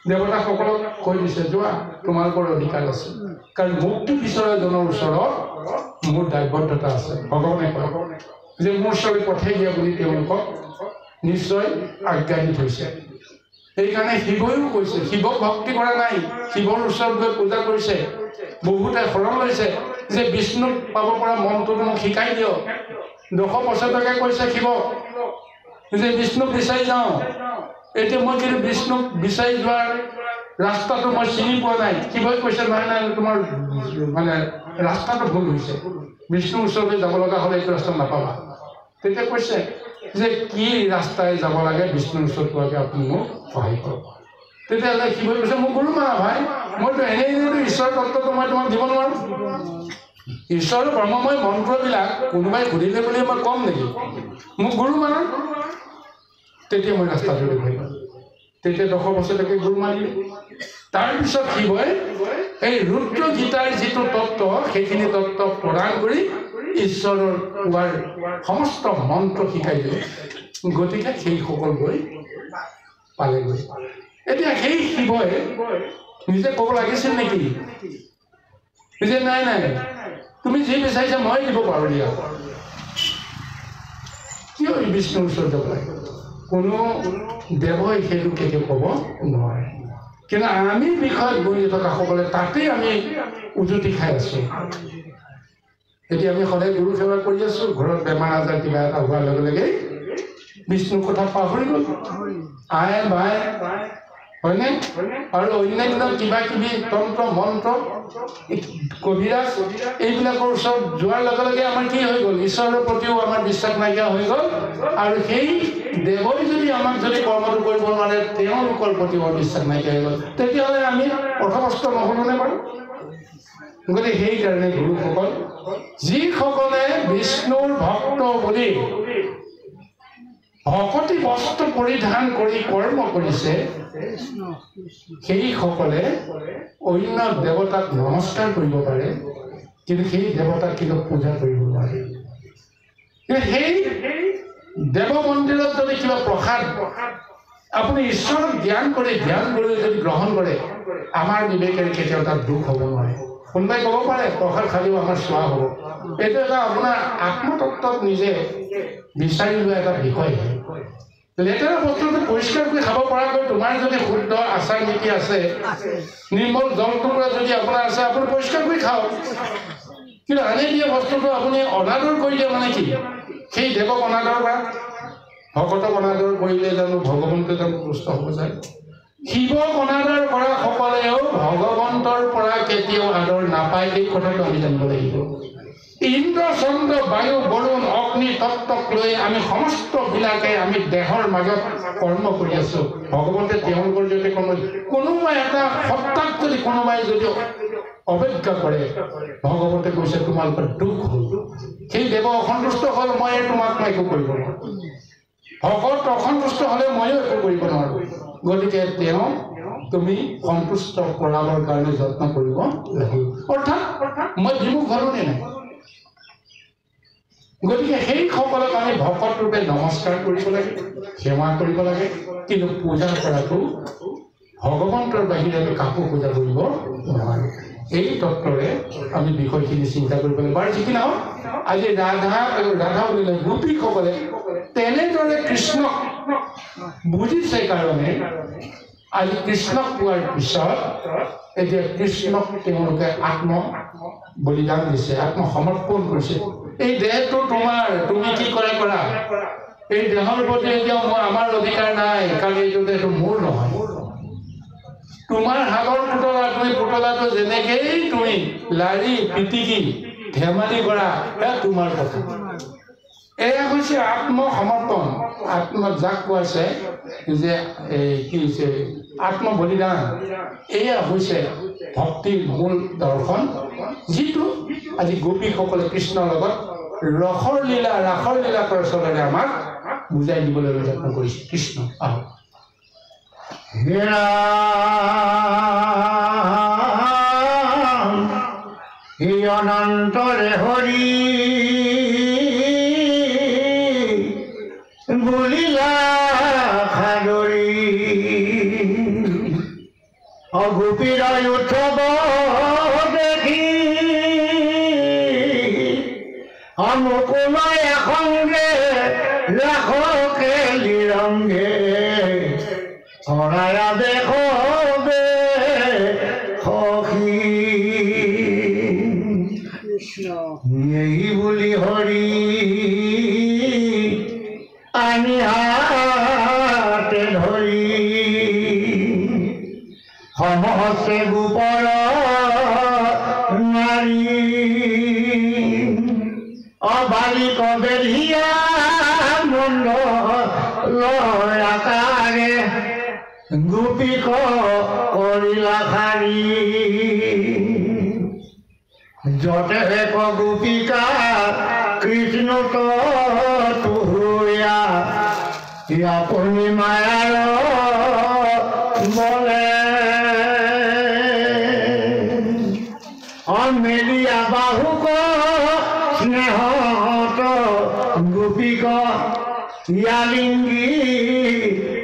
দেৱতাসকলক কৈ দিছে যোৱা তোমালোকৰ অধিকাৰ আছে কাৰণ মুক্তি বিচৰাজনৰ ওচৰত মোৰ দায়বদ্ধতা আছে ভগৱানে কয় যে মোৰ ওচৰলৈ পঠাই দিয়া বুলি তেওঁলোকক নিশ্চয় আজ্ঞা দি থৈছে সেইকাৰণে শিৱইও কৈছে শিৱক ভক্তি কৰা নাই শিৱৰ ওচৰত গৈ পূজা কৰিছে বহুতে শৰণ লৈছে যে বিষ্ণুক পাব পৰা মন্ত্ৰটো মোক শিকাই দিয়ক 200 বছৰলৈকে কৈছে শিৱক যে বিষ্ণুক বিচাৰি যাওঁ এতিয়া মই কিন্তু বিষ্ণুক বিচাৰি যোৱাৰ ৰাস্তাটো মই চিনি পোৱা নাই শিৱই কৈছে নহয় নাই তোমাৰ মানে ৰাস্তাটো ভুল হৈছে বিষ্ণুৰ ওচৰলৈ যাব লগা হ'লে এইটো ৰাস্তা নাপাবা তেতিয়া কৈছে যে কি ৰাস্তাই যাব লাগে বিষ্ণুৰ ওচৰত পোৱাকৈ আপুনি মোক সহায় কৰক তেতিয়াহ'লে শিৱই কৈছে মোক গুৰু মানা ভাই মইতো এনেই ঈশ্বৰৰ তত্ত্বটো মই তোমাক দিব নোৱাৰোঁ ঈশ্বৰৰ ব্ৰহ্মময় মন্ত্ৰবিলাক কোনোবাই সুধিলে বুলি মই কম নেকি মোক গুৰু মানা তেতিয়া মই ৰাস্তাটো দেখুৱাই তেতিয়া 10 বছৰলৈকে গুৰু মানিলে তাৰপিছত শিৱই এই ৰুদ্ৰ গীতাৰ যিটো তত্ত্ব সেইখিনি তত্ত্ব প্ৰদান কৰি ঈশ্বৰৰ কোৱাৰ সমস্ত মন্ত্ৰ শিকাই দিলে গতিকে সেইসকল গৈ পালেগৈ এতিয়া সেই শিৱই নিজে ক'ব লাগিছিল নেকি যে নাই নাই তুমি যি বিচাৰিছা মই দিব পাৰোঁ দিয়া কিয় বিষ্ণুৰ ওচৰত যাব লাগে কোনো দেৱই সেইটো কেতিয়াও ক'ব নোৱাৰে কিন্তু আমি বিষয়ত বহি থকা সকলে তাতেই আমি উজুতি খাই আছোঁ এতিয়া আমি সদায় গুৰু সেৱা কৰি আছোঁ ঘৰত বেমাৰ আজাৰ কিবা এটা হোৱাৰ লগে লগে বিষ্ণুৰ কথা পাহৰি গ'ল আই বাই হয়নে আৰু অন্যান্য কিবা কিবি তন্ত্ৰ মন্ত্ৰ কবিৰাজ এইবিলাকৰ ওচৰত যোৱাৰ লগে লগে আমাৰ কি হৈ গ'ল ঈশ্বৰৰ প্ৰতিও আমাৰ বিশ্বাস নাইকিয়া হৈ গ'ল আৰু সেই দেৱই যদি আমাক যদি কৰ্মটো কৰিব নোৱাৰে তেওঁলোকৰ প্ৰতিও বিশ্বাস নাইকিয়া হৈ গ'ল তেতিয়াহ'লে আমি পথভ্ৰষ্ট নহ'বনে বাৰু গতিকে সেইকাৰণে গুৰুসকল যিসকলে বিষ্ণুৰ ভক্ত বুলি ভকতি বস্ত্ৰ পৰিধান কৰি কৰ্ম কৰিছে সেইসকলে অন্য দেৱতাক নমস্কাৰ কৰিব পাৰে, কিন্তু সেই দেৱতাক কিন্তু পূজা কৰিব নোৱাৰে। সেই দেৱ মন্দিৰত যদি কিবা প্ৰসাদ আপুনি ঈশ্বৰক ধ্যান কৰি যদি গ্ৰহণ কৰে, আমাৰ বিবেকেৰে কেতিয়াও তাত দুখ হ'ব নোৱাৰে। কোনোবাই ক'ব পাৰে প্ৰসাদ খালেও আমাৰ চোৱা হ'ব, এইটো এটা আপোনাৰ আত্মতত্ত্বত নিজে বিচাৰি লোৱা এটা বিষয়। লেতেৰা বস্তুটো পৰিষ্কাৰ কৰি খাব পৰাকৈ তোমাৰ যদি শুদ্ধ আচাৰ নীতি আছে, নিৰ্মল জলটুকুৰা যদি আপোনাৰ আছে, আপুনি পৰিষ্কাৰ কৰি খাওক। কিন্তু আনি দিয়া বস্তুটো আপুনি অনাদৰ কৰি দিয়ে মানে কি? সেই দেৱক অনাদৰ কৰা, ভকতক অনাদৰ কৰিলে জানো ভগৱন্তই জানো তুষ্ট হ'ব যায়? শিৱক অনাদৰ কৰা সকলেও ভগৱন্তৰ পৰা কেতিয়াও আদৰ নাপায়, এই কথাটো আমি জানিব লাগিব। ইন্দ্ৰ চন্দ্ৰ বায়ু বৰুণ অগ্নি তত্ত্বক লৈ আমি সমস্তবিলাকে আমি দেহৰ মাজত কৰ্ম কৰি আছো। ভগৱন্তে তেওঁলোকৰ যদি কোনোবাই এটা সত্তাক যদি কোনোবাই যদি অৱজ্ঞা কৰে, ভগৱন্তে কৈছে তোমালোকৰ দুখ হ'ল। সেই দেৱ অসন্তুষ্ট হ'ল, মই তোমাক একো কৰিব নোৱাৰো। ভকত অসন্তুষ্ট হ'লে ময়ো একো কৰিব নোৱাৰো। গতিকে তেওঁ তুমি সন্তুষ্ট কৰাবৰ কাৰণে যত্ন কৰিব লাগিব। অৰ্থাৎ মই বিমুখ হ'লো নে নাই? গতিকে সেইসকলক আমি ভকত ৰূপে নমস্কাৰ কৰিব লাগে, সেৱা কৰিব লাগে, কিন্তু পূজা কৰাটো ভগৱন্তৰ বাহিৰে কাকো পূজা কৰিব নোৱাৰে। এই তত্ত্বৰে আমি বিষয়খিনি চিন্তা কৰিব লাগিব। আৰু যিকি নহওক আজি ৰাধা বুলিলে গোপীসকলে তেনেদৰে কৃষ্ণক বুজিছে কাৰণে আজি কৃষ্ণক পোৱাৰ পিছত এতিয়া কৃষ্ণক তেওঁলোকে আত্ম বলিদান দিছে, আত্মসমৰ্পণ কৰিছে। এই দেহটো তোমাৰ, তুমি কি কৰা কৰা, এই দেহৰ প্ৰতি এতিয়াও আমাৰ অধিকাৰ নাই, কাৰণ এইটো দেহটো মোৰ নহয়। তোমাৰ হাগৰ পুতলা, তুমি পুতলাটো যেনেকেই তুমি লাৰি পিটিকি ধেমালি কৰা, সেয়া তোমাৰ কথা। এয়া হৈছে আত্মসমৰ্পণ। যাক কোৱাছে যে কি হৈছে আত্ম বলিদান, এয়া হৈছে ভক্তিৰ মূল দৰ্শন, যিটো আজি গোপীসকলে কৃষ্ণৰ লগত ৰাসৰ লীলা প্ৰচলনে আমাক বুজাই দিবলৈ যত্ন কৰিছে। কৃষ্ণ আহক। অনন্তৰে হৰি বুলিলা খাদৰি অগোপীৰ উৎসৱ দেখি মুকুলয় এসংগে ৰাসকে লিৰংগে হৰায়া দেখবে সখী এই বুলি হৰি আনি হাতে ধৰি সমস্তে গোপৰ নাৰী অবালিক বেধিয়া মন্দ লয়াকাৰে গোপীক কৰিলা শাৰী যতে এক গোপিকা কৃষ্ণ তুহুয়া আপুনি মায়াৰ বলে অমেলিয়া বাহুক স্নেহত গোপীক ইয়ালিংগী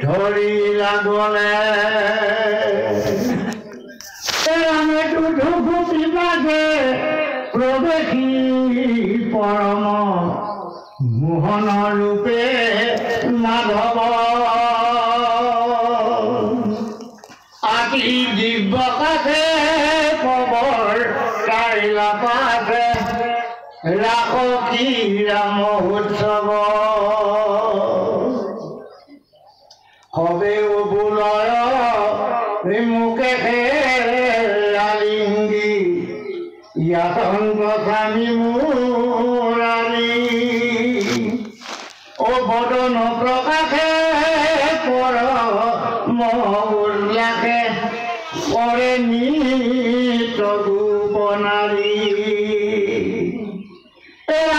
ধৰিলা গলে গোপী বাজে প্ৰৱেশী পৰম মোহন ৰূপে মাধৱ আতি দিব্য কাষে পবৰ কাৰিলা পাশে ৰাস কি ৰাম উৎসৱ হবে বুলয় মুখে আলিংগী ইয়াতংক স্বামী মুৰাৰী ও বদন প্ৰকাশে পৰ মহুল্লাসে পৰে নিত গোপনাৰী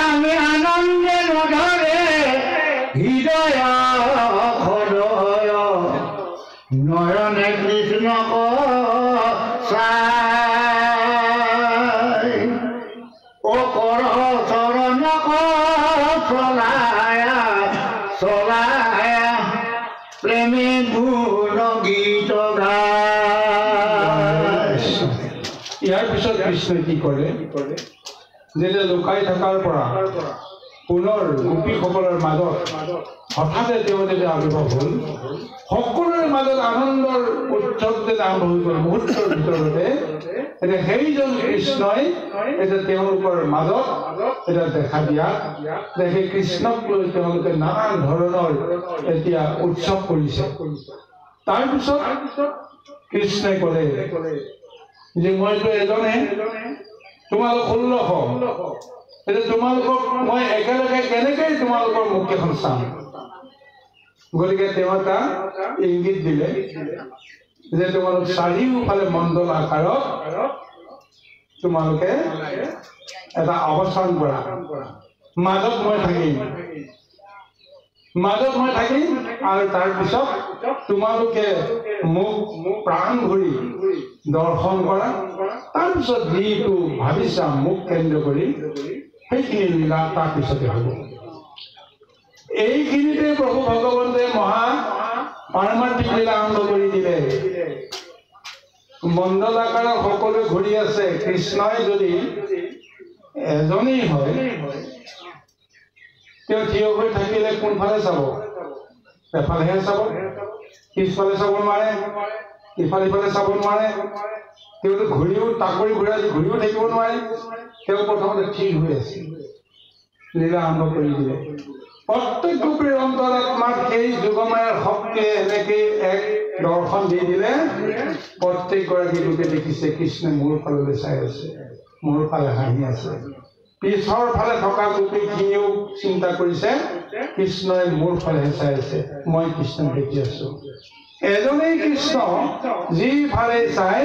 আমি আনন্দে নধৰে হৃদয় ও কৰ চৰণ চলায়া চলায়া প্ৰেমে গুণ গীত গায়। ইয়াৰ পিছত কৃষ্ণই কি কৰে, যেতিয়া লুকাই থকাৰ পৰা পুনৰ গোপীসকলৰ মাজত হঠাতে তেওঁ যেতিয়া আবিৰ্ভাৱ হ'ল, সকলোৰে মাজত আনন্দৰ উৎসৱ যেতিয়া আৰম্ভ হৈ গ'ল মুহূৰ্তৰ ভিতৰতে, এতিয়া সেইজন কৃষ্ণই এতিয়া তেওঁলোকৰ মাজত এতিয়া দেখা দিয়া, সেই কৃষ্ণক লৈ তেওঁলোকে নানান ধৰণৰ এতিয়া উৎসৱ কৰিছে। তাৰপিছত কৃষ্ণই ক'লে যে মইতো এজনে, তোমালোক 1600, এতিয়া তোমালোকক মই একেলগে কেনেকৈ তোমালোকৰ মুখকেইখন চাম। গতিকে তেওঁ এটা ইংগিত দিলে যে তোমালোক চাৰিওফালে মণ্ডল আকাৰত তোমালোকে এটা অৱস্থান কৰা, মাজত মই থাকিম আৰু তাৰপিছত তোমালোকে মোক প্ৰাণ ভৰি দৰ্শন কৰা, তাৰপিছত যিটো ভাবিছা মোক কেন্দ্ৰ কৰি সেইখিনি লীলা তাৰপিছতে হ'ব। এইখিনিতে প্ৰভু ভগৱন্তে মহা পাৰমাৰ্থিক লীলা আৰম্ভ কৰি দিলে। মণ্ডল আকাৰত সকলোৱে ঘূৰি আছে, কৃষ্ণই যদি এজনেই হয় তেওঁ থিয় হৈ থাকিলে কোনফালে চাব, এফালেহে চাব, পিছফালে চাব নোৱাৰে, ইফালে ইফালে চাব নোৱাৰে, তেওঁতো ঘূৰিও তাকৰি ঘূৰিও থাকিব নোৱাৰে। তেওঁ প্ৰথমতে থিৰ হৈ আছে, লীলা আৰম্ভ কৰি দিলে। প্ৰত্যেক গোপীৰ অন্তৰাত্মাক সেই যোগমায়াৰ শক্তিয়ে এনেকৈ এক দৰ্শন দি দিলে, প্ৰত্যেকগৰাকী লোকে দেখিছে কৃষ্ণই মোৰ ফাললৈ চাই আছে, মোৰ ফালে হাঁহি আছে। পিছৰ ফালে থকা গোপীখিনিও চিন্তা কৰিছে কৃষ্ণই মোৰ ফালেহে চাই আছে, মই কৃষ্ণক দেখি আছো। এজনেই কৃষ্ণ যিফালে চাই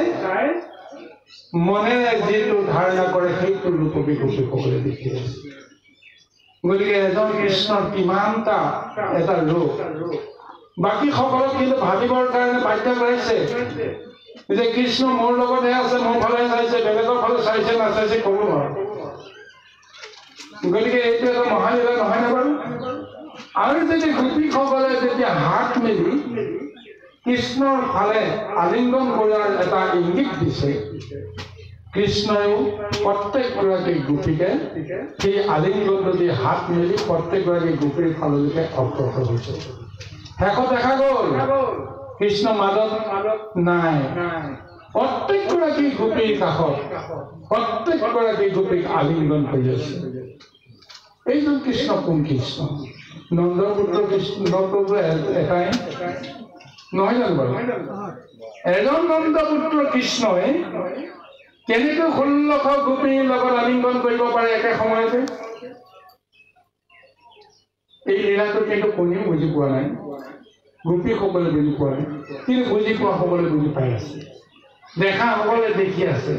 মনেৰে যিটো ধাৰণা কৰে সেইটো ৰূপকে গোপীসকলে দেখি আছে। গতিকে এজন কৃষ্ণৰ কিমানটা এটা ৰূপ, বাকী সকলক কিন্তু ভাবিবৰ কাৰণে বাধ্য কৰাইছে যে কৃষ্ণ মোৰ লগতহে আছে, মোৰ ফালে চাইছে, বেলেগৰ ফালে চাইছে নাচাইছে ক'ব নোৱাৰো। গতিকে এইটো এটা মহালীলা নহয় নে বাৰু? আৰু যদি গোপীসকলে যেতিয়া হাত মেলি কৃষ্ণৰ ফালে আলিংগন কৰাৰ এটা ইংগিত দিছে, কৃষ্ণয়ো প্ৰত্যেকগৰাকী গোপীকে সেই আলিংগনটো দি হাত মেলি প্ৰত্যেকগৰাকী গোপীৰ ফাললৈকে অগ্ৰসৰ হৈছে। শেষত দেখা গ'ল কৃষ্ণ মাজত নাই, প্ৰত্যেকগৰাকী গোপীৰ কাষত প্ৰত্যেকগৰাকী গোপীক আলিংগন কৰি আছে। এইজন কৃষ্ণ কোন কৃষ্ণ? নন্দৰ পুত্ৰ কৃষ্ণ এটাই নহয় জানো বাৰু? এজন নন্দ পুত্ৰ কৃষ্ণই কেনেকৈ 1600 গোপীৰ লগত আলিংগন কৰিব পাৰে একে সময়তে? এই লীলাটো কিন্তু কোনেও বুজি পোৱা নাই, গোপীসকলে বুজি পোৱা নাই, কিন্তু বুজি পোৱা সকলে বুজি পাই আছে, দেখা সকলে দেখি আছে।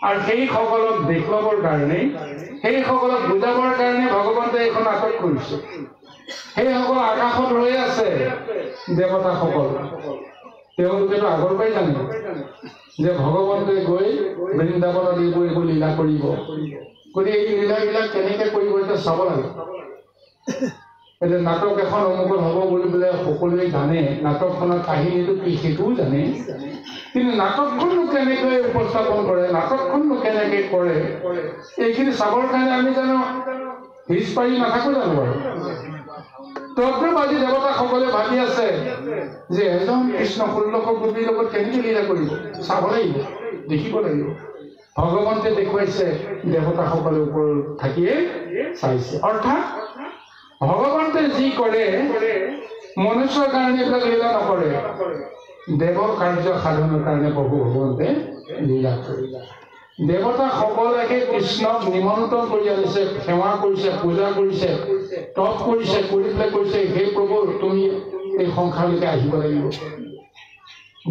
আৰু সেইসকলক দেখুৱাবৰ কাৰণে, সেইসকলক বুজাবৰ কাৰণে ভগৱন্তে এইখন নাটক কৰিছে। সেইসকল আকাশত ৰৈ আছে দেৱতাসকল, তেওঁলোকেতো আগৰ পৰাই জানে যে ভগৱন্তে গৈ বৃন্দাবনত এইবোৰ লীলা কৰিব। গতিকে এই লীলাবিলাক কেনেকৈ কৰিব এতিয়া চাব লাগে। এতিয়া নাটক এখন অমুকত হ'ব বুলি বোলে সকলোৱে জানে, নাটকখনৰ কাহিনীটো কি সেইটোও জানে, কিন্তু নাটকখননো কেনেকৈ উপস্থাপন কৰে, নাটকখননো কেনেকৈ কৰে, এইখিনি চাবৰ কাৰণে আমি জানো হিচ পাৰি নাথাকো জানো বাৰু? তদ্ৰূপ দেৱতাসকলে ভাবি আছে যে এজন কৃষ্ণ 1600 গোপীৰ লগত কেনেকৈ লীলা কৰিব, চাব লাগিব, দেখিব লাগিব। ভগৱন্তে দেখুৱাইছে, দেৱতাসকলে ওপৰত থাকিয়ে চাইছে। অৰ্থাৎ ভগৱন্তে যি কৰে মনুষ্যৰ কাৰণে এইবিলাক লীলা নকৰে, দেৱৰ কাৰ্য সাধনৰ কাৰণে প্ৰভু ভগৱন্তে লীলা কৰে। দেৱতাসকলে কৃষ্ণক নিমন্ত্ৰণ কৰি আনিছে, সেৱা কৰিছে, পূজা কৰিছে, তপ কৰিছে, কৰি পেলাই কৈছে হে প্ৰভু তুমি এই সংসাৰলৈকে আহিব লাগিব।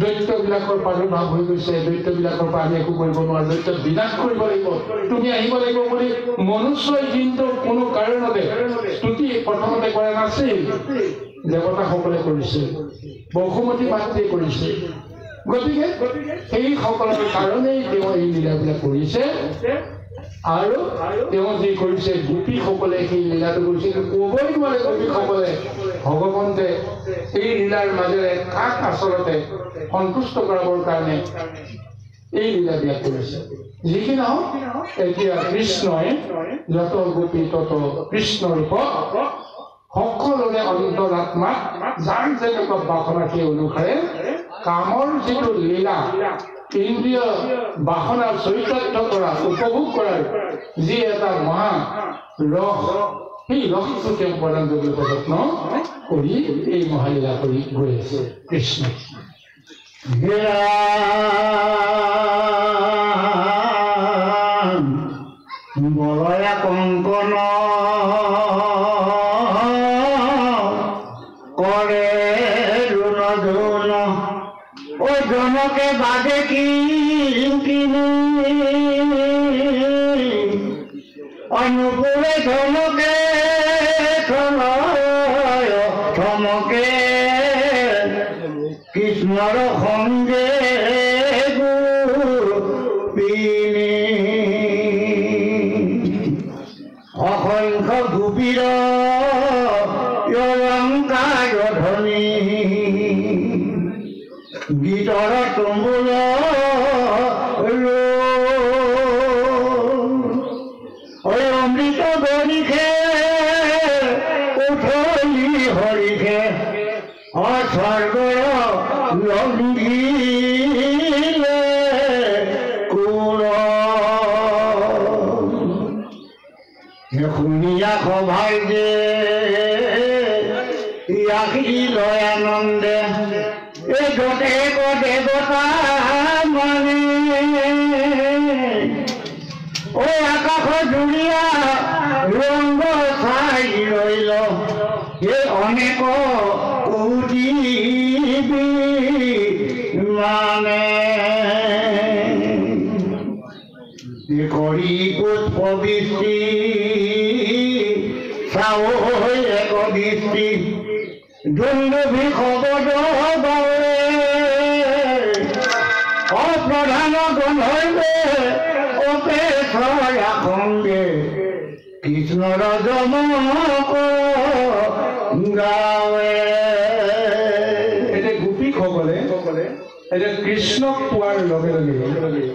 দৈত্যবিলাকৰ প্ৰাদুৰ্ভাৱ হৈ গৈছে, দৈত্যবিলাকৰ পৰা আমি একো কৰিব নোৱাৰো, দৈত্য বিনাশ কৰিব লাগিব, তুমি আহিব লাগিব বুলি মনুষ্যই কিন্তু কোনো কাৰণতে স্তুতি প্ৰথমতে কৰা নাছিল, দেৱতাসকলে কৰিছিল, বসুমতী মাতৃয়ে কৰিছিল। গতিকে সেইসকলৰ কাৰণেই তেওঁ এই লীলাবিলাক কৰিছে আৰু তেওঁ যি কৰিছে গোপীসকলে সেই লীলাটো কৰিছে ক'বই নোৱাৰে গোপীসকলে ভগৱন্তে এই লীলাৰ মাজেৰে কাক আচলতে সন্তুষ্ট কৰাবৰ কাৰণে এই লীলাবিলাক কৰিছে যিকি নহওক এতিয়া কৃষ্ণই যত গোপী তত কৃষ্ণ ৰূপত সকলোৰে অন্তৰাত্মাত যাৰ যেনেকুৱা বাসনা সেই অনুসাৰে কামৰ যিটো লীলা ইন্দ্ৰিয় বাসনাৰ চৰিতাৰ্থ কৰা উপভোগ কৰাৰ যি এটা মহা ৰস সেই ৰসটো তেওঁ প্ৰদান কৰিবলৈ যত্ন কৰি এই মহালীলা কৰি গৈ আছে কৃষ্ণ বলয়া কংকন কৰে ৰুণ ও জনকে বাজে কি অনুপুৰে জনকে থমকে কৃষ্ণৰ সঙ্গে গোপিনী অসংখ্য গোপীৰ অলংকাৰ ধ্বনি গীতৰ তুম্বুল অমৃত গৰিষে উঠলি হৰিষে অস্বৰ্গৰ লংঘিলে কুল শুনিয়া সভাই যে ইয়াকি লয় আনন্দে এই গোটেক দেৱতা মানে ও আকাশ জুৰিয়া ৰংগ চাই ৰৈল এই অনেক কোটি মানে কৰি পুষ্পবৃষ্টি চাও এক দৃষ্টি দুন্দুভি শব্দ গাৱে অপ্ৰধান গন্ধৰ্বে অপেক্ষয়া সঙ্গে কৃষ্ণৰ জমক গাৱে এতিয়া গোপীসকলে এতিয়া কৃষ্ণক পোৱাৰ লগে লগে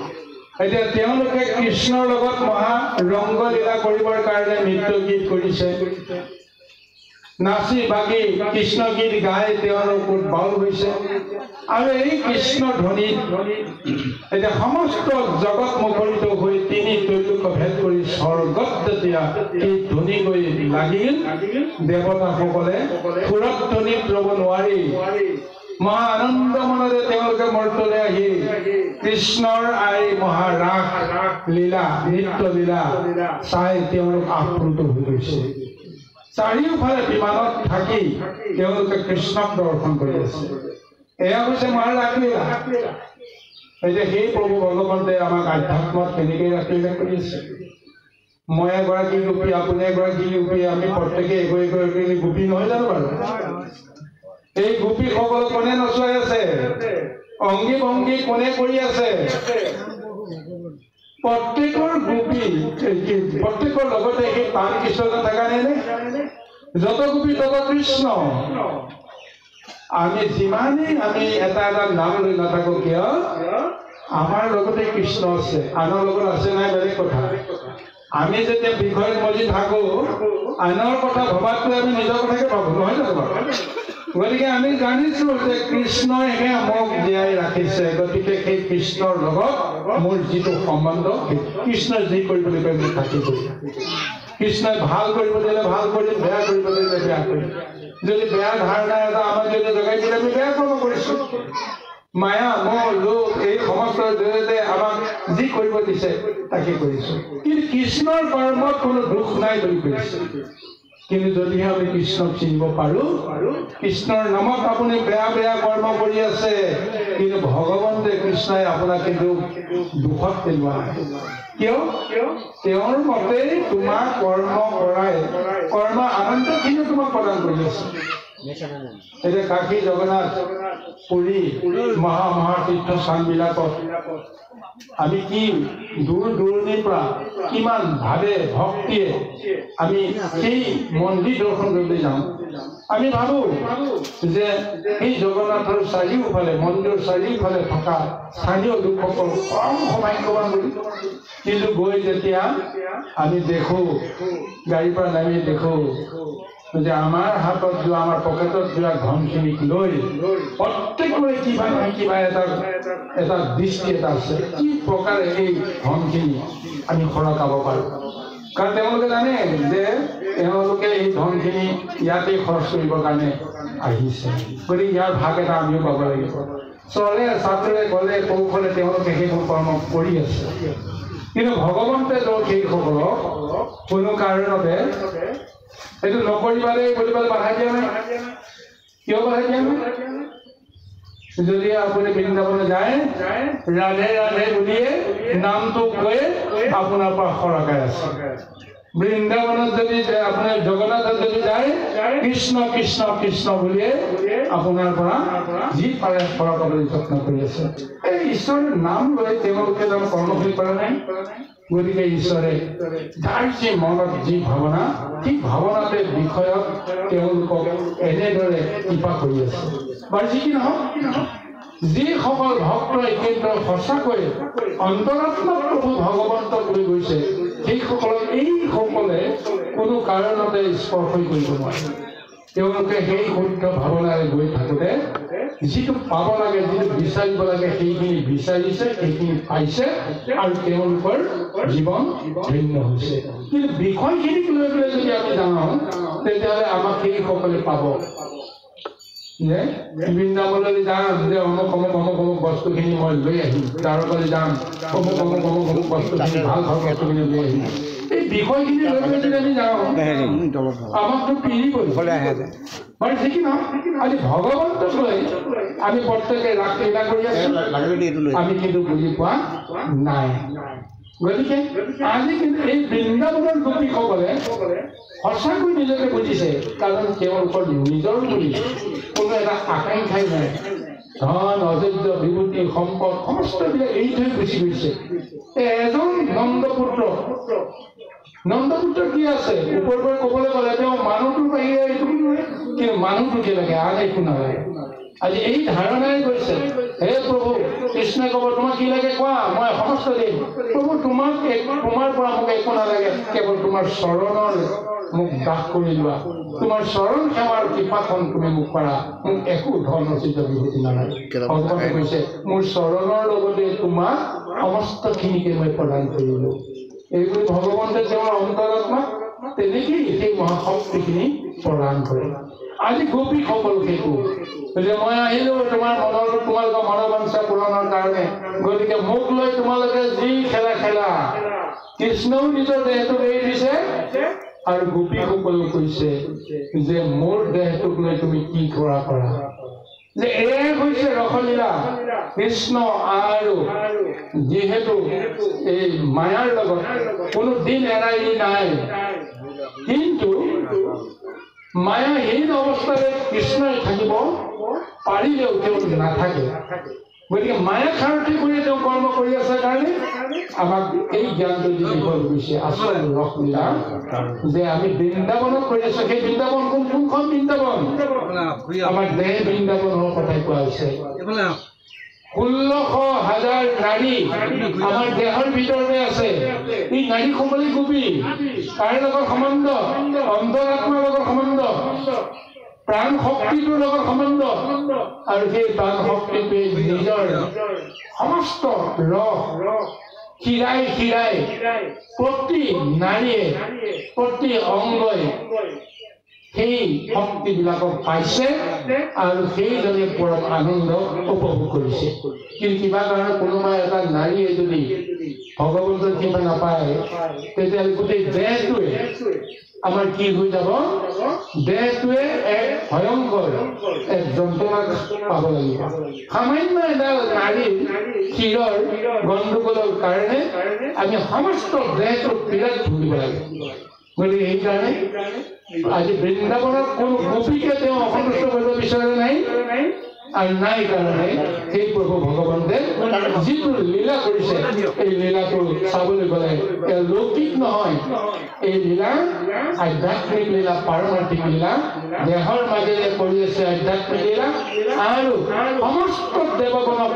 এতিয়া তেওঁলোকে কৃষ্ণৰ লগত মহা ৰংগলীলা কৰিবৰ কাৰণে নৃত্য গীত কৰিছে নাচি বাগি কৃষ্ণ গীত গাই তেওঁলোক বাউল হৈছে আৰু এই কৃষ্ণ ধ্বনিত এতিয়া সমস্ত জগত মুখৰিত হৈ তিনি ত্ৰৈলোক ভেদ কৰি স্বৰ্গত যেতিয়া এই ধ্বনি গৈ লাগিল দেৱতাসকলে সুৰত ধ্বনিত ৰ'ব নোৱাৰি মহা আনন্দ মনেৰে তেওঁলোকে মৰ্তলৈ আহি কৃষ্ণৰ এই মহাৰাস লীলা নৃত্য লীলা চাই তেওঁলোক আপ্লুত হৈ গৈছে চাৰিওফালে বিমানত থাকি তেওঁলোকে কৃষ্ণক দৰ্শন কৰি আছে এয়া হৈছে মহাৰাস লীলা এতিয়া সেই প্ৰভু ভগৱন্তে আমাক আধ্যাত্মত কেনেকৈ ৰাখিলে কৰি আছে মই এগৰাকী গোপী আপুনি এগৰাকী গোপী আমি প্ৰত্যেকে এগৰাকী গোপী নহয় জানো বাৰু এই গোপীসকল কোনে নচুৱাই আছে অংগী ভংগী কোনে কৰি আছে প্ৰত্যেকৰ গোপী প্ৰত্যেকৰ লগতে সেই প্ৰাণ কৃষ্ণ থকা নে যত গোপী তত কৃষ্ণ আমি যিমানেই আমি এটা এটা নাম লৈ নাথাকো কিয় আমাৰ লগতে কৃষ্ণ আছে আনৰ লগত আছে নাই বেলেগ কথা আমি যেতিয়া বিষয়ত মজি থাকো আনৰ কথা ভবাতকৈ আমি নিজৰ কথাকে ভাবো নহয় জানো গতিকে আমি জানিছো যে কৃষ্ণইহে মোক জীয়াই ৰাখিছে গতিকে সেই কৃষ্ণৰ লগত মোৰ যিটো সম্বন্ধ কৃষ্ণই যি কৰিবলৈ কয় মই থাকিবই কৃষ্ণই ভাল কৰিব দিলে ভাল কৰিম বেয়া কৰিব দিলে বেয়া কৰিম যদি বেয়া ধাৰণা এটা আমাক যদি জগাই দিলে আমি বেয়া কৰ্ম কৰিছো মায়া মোহ লোভ এই সমস্তৰ জৰিয়তে আমাক যি কৰিব দিছে তাকে কৰিছো কিন্তু কৃষ্ণৰ কৰ্মত কোনো দুখ নাই বুলি কৈছে কিন্তু যদিহে আমি কৃষ্ণক চিনিব পাৰো কৃষ্ণৰ নামত আপুনি বেয়া বেয়া কৰ্ম কৰি আছে কিন্তু ভগৱন্তে কৃষ্ণই আপোনাক কিন্তু দুখত পেলোৱা নাই কিয় তেওঁৰ মতে তোমাক কৰ্ম কৰাই কৰ্ম আনন্দ কিন্তু তোমাক প্ৰদান কৰি আছে এতিয়া কাশী জগন্নাথ পুৰী মহাতীৰ্থস্থানবিলাকত আমি কি দূৰ দূৰণিৰ পৰা কিমান ভাৱে ভক্তিয়ে আমি সেই মন্দিৰ দৰ্শন কৰিবলৈ যাওঁ। আমি ভাবো যে এই জগন্নাথৰ চাৰিওফালে মন্দিৰৰ চাৰিওফালে থকা স্থানীয় লোকসকল কম সৌভাগ্যৱান বুলি। কিন্তু গৈ যেতিয়া আমি দেখো গাড়ীৰ পৰা নামি দেখো যে আমাৰ হাতত যোৱা আমাৰ পকেটত যোৱা ধনখিনিক লৈ প্ৰত্যেকৰে কিবা নহয় কিবা এটা দৃষ্টি এটা আছে কি প্ৰকাৰে এই ধনখিনি আমি সৰকাব পাৰোঁ। কাৰণ তেওঁলোকে জানে যে তেওঁলোকে এই ধনখিনি ইয়াতে খৰচ কৰিবৰ কাৰণে আহিছে, গতিকে ইয়াৰ ভাগ এটা আমিও পাব লাগিব। চলে চাতুৰে গ'লে কৌশলে তেওঁলোকে সেইবোৰ কৰ্ম কৰি আছে। কিন্তু ভগৱন্তে সেইসকলক কোনো কাৰণতে এইটো নকৰিবা দেই বুলি পেলাই বাধা দিয়া নাই। কিয় বাধা দিয়া নাই? যদি আপুনি বৃন্দাবনলৈ যায় ৰাধে ৰাধে বুলিয়ে নামটো কৈ আপোনাৰ পৰা সৰকাই আছে। বৃন্দাবনত যদি আপোনাৰ জগন্নাথত যদি যায় কৃষ্ণ কৃষ্ণ কৃষ্ণ বুলিয়ে আপোনাৰ পৰা যি পাৰে সৰকাবলৈ যত্ন কৰি আছে। এই ঈশ্বৰৰ নাম লৈ তেওঁলোকে জানো কৰ্মখিনি কৰা নাই? গতিকে ঈশ্বৰে যাৰ যি মনত যি ভাৱনা সেই ভাৱনাতে বিষয়ত তেওঁলোকক এনেদৰে কৃপা কৰি আছে। বাৰু যি কি নহওক, যিসকল ভক্তই কিন্তু সঁচাকৈ অন্তৰাত্মা প্ৰভু ভগৱন্তক লৈ গৈছে সেইসকলক এইসকলে কোনো কাৰণতে স্পৰ্শ কৰিব নোৱাৰে। তেওঁলোকে সেই শুদ্ধ ভাৱনাৰে গৈ থাকোঁতে যিটো পাব লাগে, যিটো বিচাৰিব লাগে সেইখিনি বিচাৰিছে, সেইখিনি পাইছে আৰু তেওঁলোকৰ জীৱন ধন্য হৈছে। কিন্তু বিষয়খিনিক লৈ পেলাই যদি আমি জানো তেতিয়াহ'লে আমাক সেইসকলে পাব যে বৃন্দাবনলৈ যাম যে অমুক অমুক অমুক অমুক বস্তুখিনি মই লৈ আহিম, দ্বাৰকালৈ যাম অমুক অমুক অমুক অমুক বস্তুখিনি ভাল ভাল বস্তুখিনি লৈ আহিম। এই বিষয়খিনি লৈ পেলাই যদি আমি যাওঁ আমাকতো পিৰি কৰিব মানে ঠিকেই নহয়। আজি ভগৱন্তক লৈ আমি প্ৰত্যেকে ৰাস লীলা কৰি আছো, আমি কিন্তু বুজি পোৱা নাই। গতিকে আজি কিন্তু এই বৃন্দাবনৰ গোপীসকলে সঁচাকৈ নিজকে বুজিছে, কাৰণ তেওঁলোকৰ নিজৰ বুলি কোনো এটা আকাংক্ষাই নাই। ধন অযোগ্য বিভূতি সম্পদ সমস্তবিলাক এৰি থৈ গুচি গৈছে। এজন নন্দপুত্ৰ কি আছে ওপৰৰ পৰা ক'বলৈ গ'লে তেওঁ মানুহটোৰ বাহিৰে এইটো নহয়, কিন্তু মানুহটোকে লাগে আন একো নালাগে। আজি এই ধাৰণাই গৈছে, হে প্ৰভু কৃষ্ণই ক'ব তোমাক কি লাগে কোৱা, মই সমস্ত দিম। প্ৰভু তোমাৰ পৰা মোক একো নালাগে, কেৱল তোমাৰ চৰণৰ মোক দাস কৰি লোৱা, তোমাৰ চৰণ সেৱাৰ কৃপাখন তুমি মোক পাৰা, মোক একো ধন অচিত বিভূতি নালাগে। ভগৱানে কৈছে মোৰ চৰণৰ লগতে তোমাক সমস্তখিনিকে মই প্ৰদান কৰিলোঁ। এইবোৰ ভগৱন্তে তেওঁৰ অন্তৰাত্মাক তেনেকেই সেই মহাশক্তিখিনি প্ৰদান কৰে। আজি গোপীসকল সেইটো যে মই আহিলো তোমালোকৰ মনোবাঞ্ছা পূৰণৰ কাৰণে, গতিকে মোক লৈ তোমালোকে যি খেলা খেলা। কৃষ্ণও নিজৰ দেহটোক এৰি দিছে আৰু গোপীসকলেও কৈছে যে মোৰ দেহটোক লৈ তুমি কি কৰা যে এয়াই হৈছে ৰসলীলা। কৃষ্ণ আৰু যিহেতু এই মায়াৰ লগত কোনো দিন এৰাই নাই, কিন্তু মায়াহীন অৱস্থাৰে কৃষ্ণই থাকিব পাৰিলেও তেওঁ নাথাকে। গতিকে মায়া সাৰথি কৰি তেওঁ কৰ্ম কৰি আছে কাৰণে আমাক এই জ্ঞানটো দি দিব গৈছে আচল ৰসলীলা যে আমি বৃন্দাবনত কৰি আছো। সেই বৃন্দাবন কোনখন বৃন্দাবন? আমাৰ দেহ বৃন্দাবনৰ কথাই কোৱা হৈছে। 16,000 নাৰী আমাৰ দেহৰ ভিতৰতে আছে। এই নাৰীসকলে গোপী, কাৰ লগত সম্বন্ধ? অন্তৰাত্মাৰ লগত সম্বন্ধ, প্ৰাণ শক্তিটোৰ লগত সম্বন্ধ। আৰু সেই প্ৰাণ শক্তিটোৱে নিজৰ সমস্ত ৰস খিৰাই খিৰাই প্ৰতি নাৰীয়ে প্ৰতি অংগই সেই শক্তিবিলাকক পাইছে আৰু সেইজনে পৰম আনন্দ উপভোগ কৰিছে। কিন্তু কিবা কাৰণে কোনোবা এটা নাৰীয়ে যদি ভগৱন্তৰ কৃপা নাপায় তেতিয়াহ'লে গোটেই দেহটোৱে আমাৰ কি হৈ যাব? দেহটোৱে এক ভয়ংকৰ এক যন্ত্ৰণাক পাব লাগিব। সামান্য এডাল নাৰীৰ শিৰৰ গণ্ডগোলৰ কাৰণে আমি সমস্ত দেহটোক পীড়াত ভুগিব লাগে। গতিকে এইকাৰণে আজি বৃন্দাবনত কোনো গোপীকে তেওঁ অসন্তুষ্ট কৰিব বিচৰা নাই আৰু নাই কাৰণে সেই প্ৰভু ভগৱন্তে যিটো লীলা কৰিছে এই লীলাটো চাবলৈ গ'লে এয়া লৌকিক নহয় এই লীলা আধ্যাত্মিক লীলা পাৰমাৰ্থিক লীলা দেহৰ মাজেৰে কৰি আছে আধ্যাত্মিক লীলা আৰু সমস্ত দেৱগণক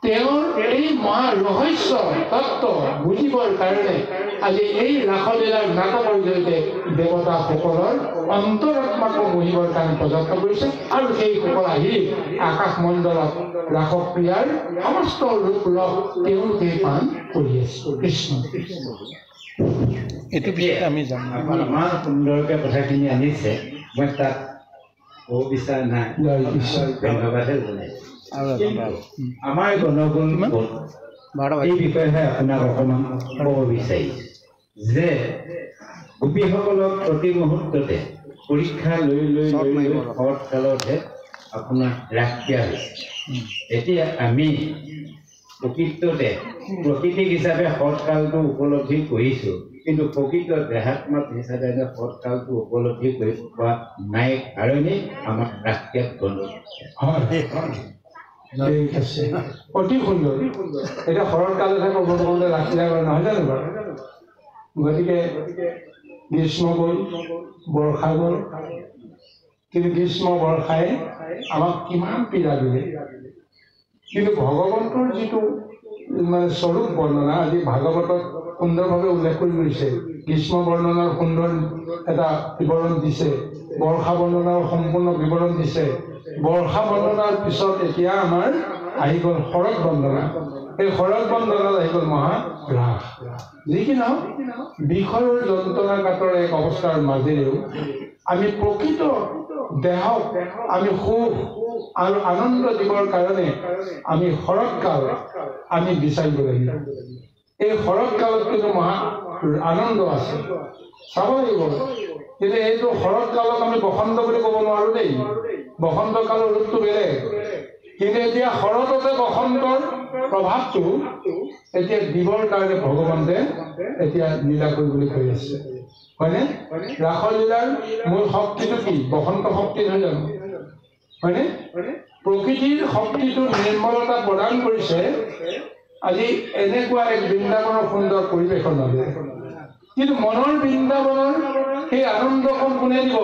তেওঁৰ এই মহা ৰহস্য তত্ত্ব বুজিবৰ কাৰণে আজি এই ৰাসলীলাৰ নাটকৰ জৰিয়তে দেৱতাসকলৰ অন্তৰাত্মাক বহিবৰ কাৰণে প্ৰযত্ন কৰিছে আৰু সেইসকল আহি আকাশ মণ্ডলত ৰাসক্ৰিয়াৰ সমস্ত ৰূপ ৰস তেওঁলোকে পান কৰি আছে কৃষ্ণ এইটো পিছত আমি যাম ইমান সুন্দৰকৈ কথাখিনি আনিছে মই তাত ক'ব বিচৰা নাই ধন্যবাদহে জনাইছোঁ আমাৰ গণগুণ এই বিষয়েহে আপোনাক অকণমান ক'ব বিচাৰিছোঁ যে গোপীসকলক প্ৰতি মুহূৰ্ততে পৰীক্ষা লৈ লৈ লৈ লৈ শৰৎকালতহে আপোনাৰ ৰাস দিয়া হৈছে এতিয়া আমি প্ৰকৃততে প্ৰকৃতিক হিচাপে শৰৎকালটো উপলব্ধি কৰিছোঁ কিন্তু প্ৰকৃত দেহাত্মক হিচাপে শৰৎকালটো উপলব্ধি কৰিব পৰা নাই কাৰণেই আমাৰ ৰাষ্ট্ৰীয় গণ ঠিক আছে অতি সুন্দৰ এতিয়া শৰৎকালতহে ভগৱন্তে ৰাখিলা কৰে নহয় জানো বাৰু গতিকে গ্ৰীষ্ম গ'ল বৰ্ষা গ'ল কিন্তু গ্ৰীষ্ম বৰ্ষাই আমাক কিমান পীড়া দিলে কিন্তু ভগৱন্তৰ যিটো মানে স্বৰূপ বৰ্ণনা আজি ভাগৱতত সুন্দৰভাৱে উল্লেখ কৰি গৈছে গ্ৰীষ্ম বৰ্ণনাৰ সুন্দৰ এটা বিৱৰণ দিছে বৰ্ষা বৰ্ণনাৰ সম্পূৰ্ণ বিৱৰণ দিছে বৰ্ষা বন্দনাৰ পিছত এতিয়া আমাৰ আহি গ'ল শৰৎ বন্দনা এই শৰৎ বন্দনাত আহি গ'ল মহাৰাস যি কি নহওক বিষয়ৰ যন্ত্ৰণা কাতৰ এক অৱস্থাৰ মাজেৰেও আমি প্ৰকৃত দেহক আমি সুখ আৰু আনন্দ দিবৰ কাৰণে আমি শৰৎকাল আমি বিচাৰিব লাগিব এই শৰৎকালত কিন্তু মহা আনন্দ আছে চাব লাগিব কিন্তু এইটো শৰৎকালক আমি বসন্ত বুলি ক'ব নোৱাৰোঁ দেই বসন্ত কালৰ ৰূপটো বেলেগ কিন্তু এতিয়া শৰততে বসন্তৰ প্ৰভাৱটো এতিয়া দিবৰ কাৰণে ভগৱন্তে এতিয়া লীলা কৰিবলৈ কৈ আছে হয়নে ৰাসলীলাৰ মূল শক্তিটো কি বসন্ত শক্তি নহয় জানো হয়নে প্ৰকৃতিৰ শক্তিটো নিৰ্মলতা প্ৰদান কৰিছে আজি এনেকুৱা এক বৃন্দাবনৰ সুন্দৰ পৰিৱেশৰ মাজে কিন্তু মনৰ বৃন্দাবনৰ সেই আনন্দখন কোনে দিব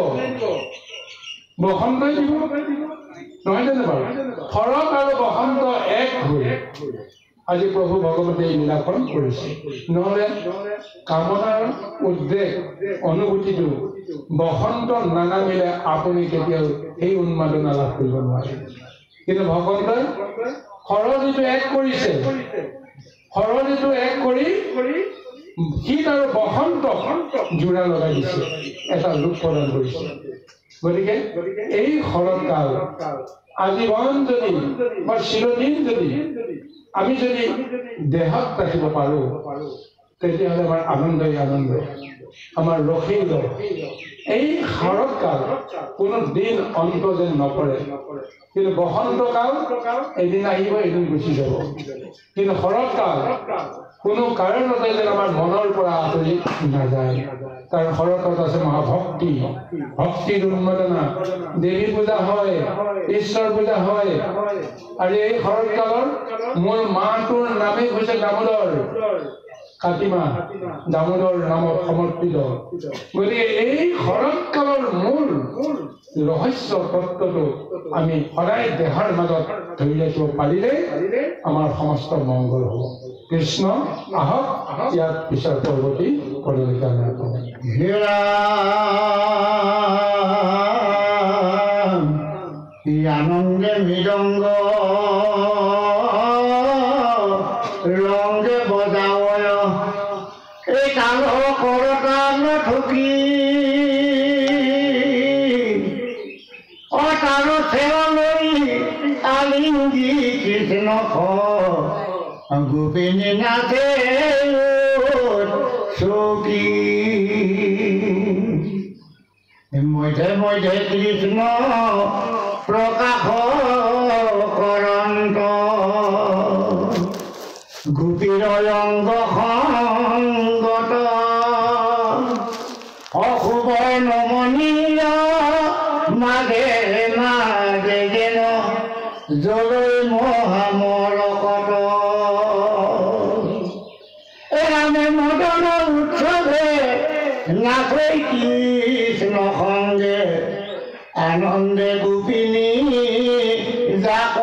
বসন্তই দিব নহয় জানো বাৰু শৰৎ আৰু বসন্ত এক হৈ আজি প্ৰভু ভগৱতী এই লীলাখন কৰিছে নহ'লে কামনাৰ উদ্বেগ অনুভূতিটো বসন্ত নানামিলে আপুনি কেতিয়াও সেই উন্মাদনা লাভ কৰিব নোৱাৰে কিন্তু ভগৱন্তই শৰৎ ঋতু এক কৰিছে শৰৎ ঋতু এক কৰি শীত আৰু বসন্ত জোৰা লগাই দিছে এটা ৰূপ প্ৰদান কৰিছে গতিকে এই শৰৎকাল আজীৱন যদি বা চিৰদিন যদি আমি যদি দেহত ৰাখিব পাৰোঁ তেতিয়াহ'লে আমাৰ আনন্দই আনন্দ আমাৰ ৰসেই ৰস এই শৰৎকাল কোনো দিন অন্ত যেন নপৰে কিন্তু বসন্তকাল এদিন আহিব এদিন গুচি যাব কিন্তু শৰৎকাল কোনো কাৰণতে যেন আমাৰ মনৰ পৰা আঁতৰি নাযায় কাৰণ শৰতত আছে মহাভক্তি ভক্তিৰ উন্মাদনা দেৱী পূজা হয় ঈশ্বৰ পূজা হয় আৰু এই শৰৎকালৰ মূল মাহটোৰ নামেই হৈছে দামোদৰ কাতি মাহ দামোদৰ নামত সমৰ্পিত গতিকে এই শৰৎকালৰ মূল ৰহস্য তত্ত্বটো আমি সদায় দেহৰ মাজত ধৰি ৰাখিব পাৰিলে আমাৰ সমস্ত মংগল হ'ব কৃষ্ণ আহক ইয়াত পিছৰ পৰৱৰ্তী পদলিকা আনন্দে মৃদঙ্গ ৰংগে বজাৱয় এই তাল কৰতা নথকি অতাল সেৱলৈ আলিংগী কৃষ্ণ গোপিনী নাথে চকী মধ্যে মধ্যে কৃষ্ণ প্ৰকাশ কৰন্ত গোপীৰ অংগ সংগত সুবর্ণমণিয়া মাঘে মাঘে যেন জলই মহামরকট এরামে মদন উৎসবে নাচই কৃষ্ণ সঙ্গে আনন্দে গোপিনী যাক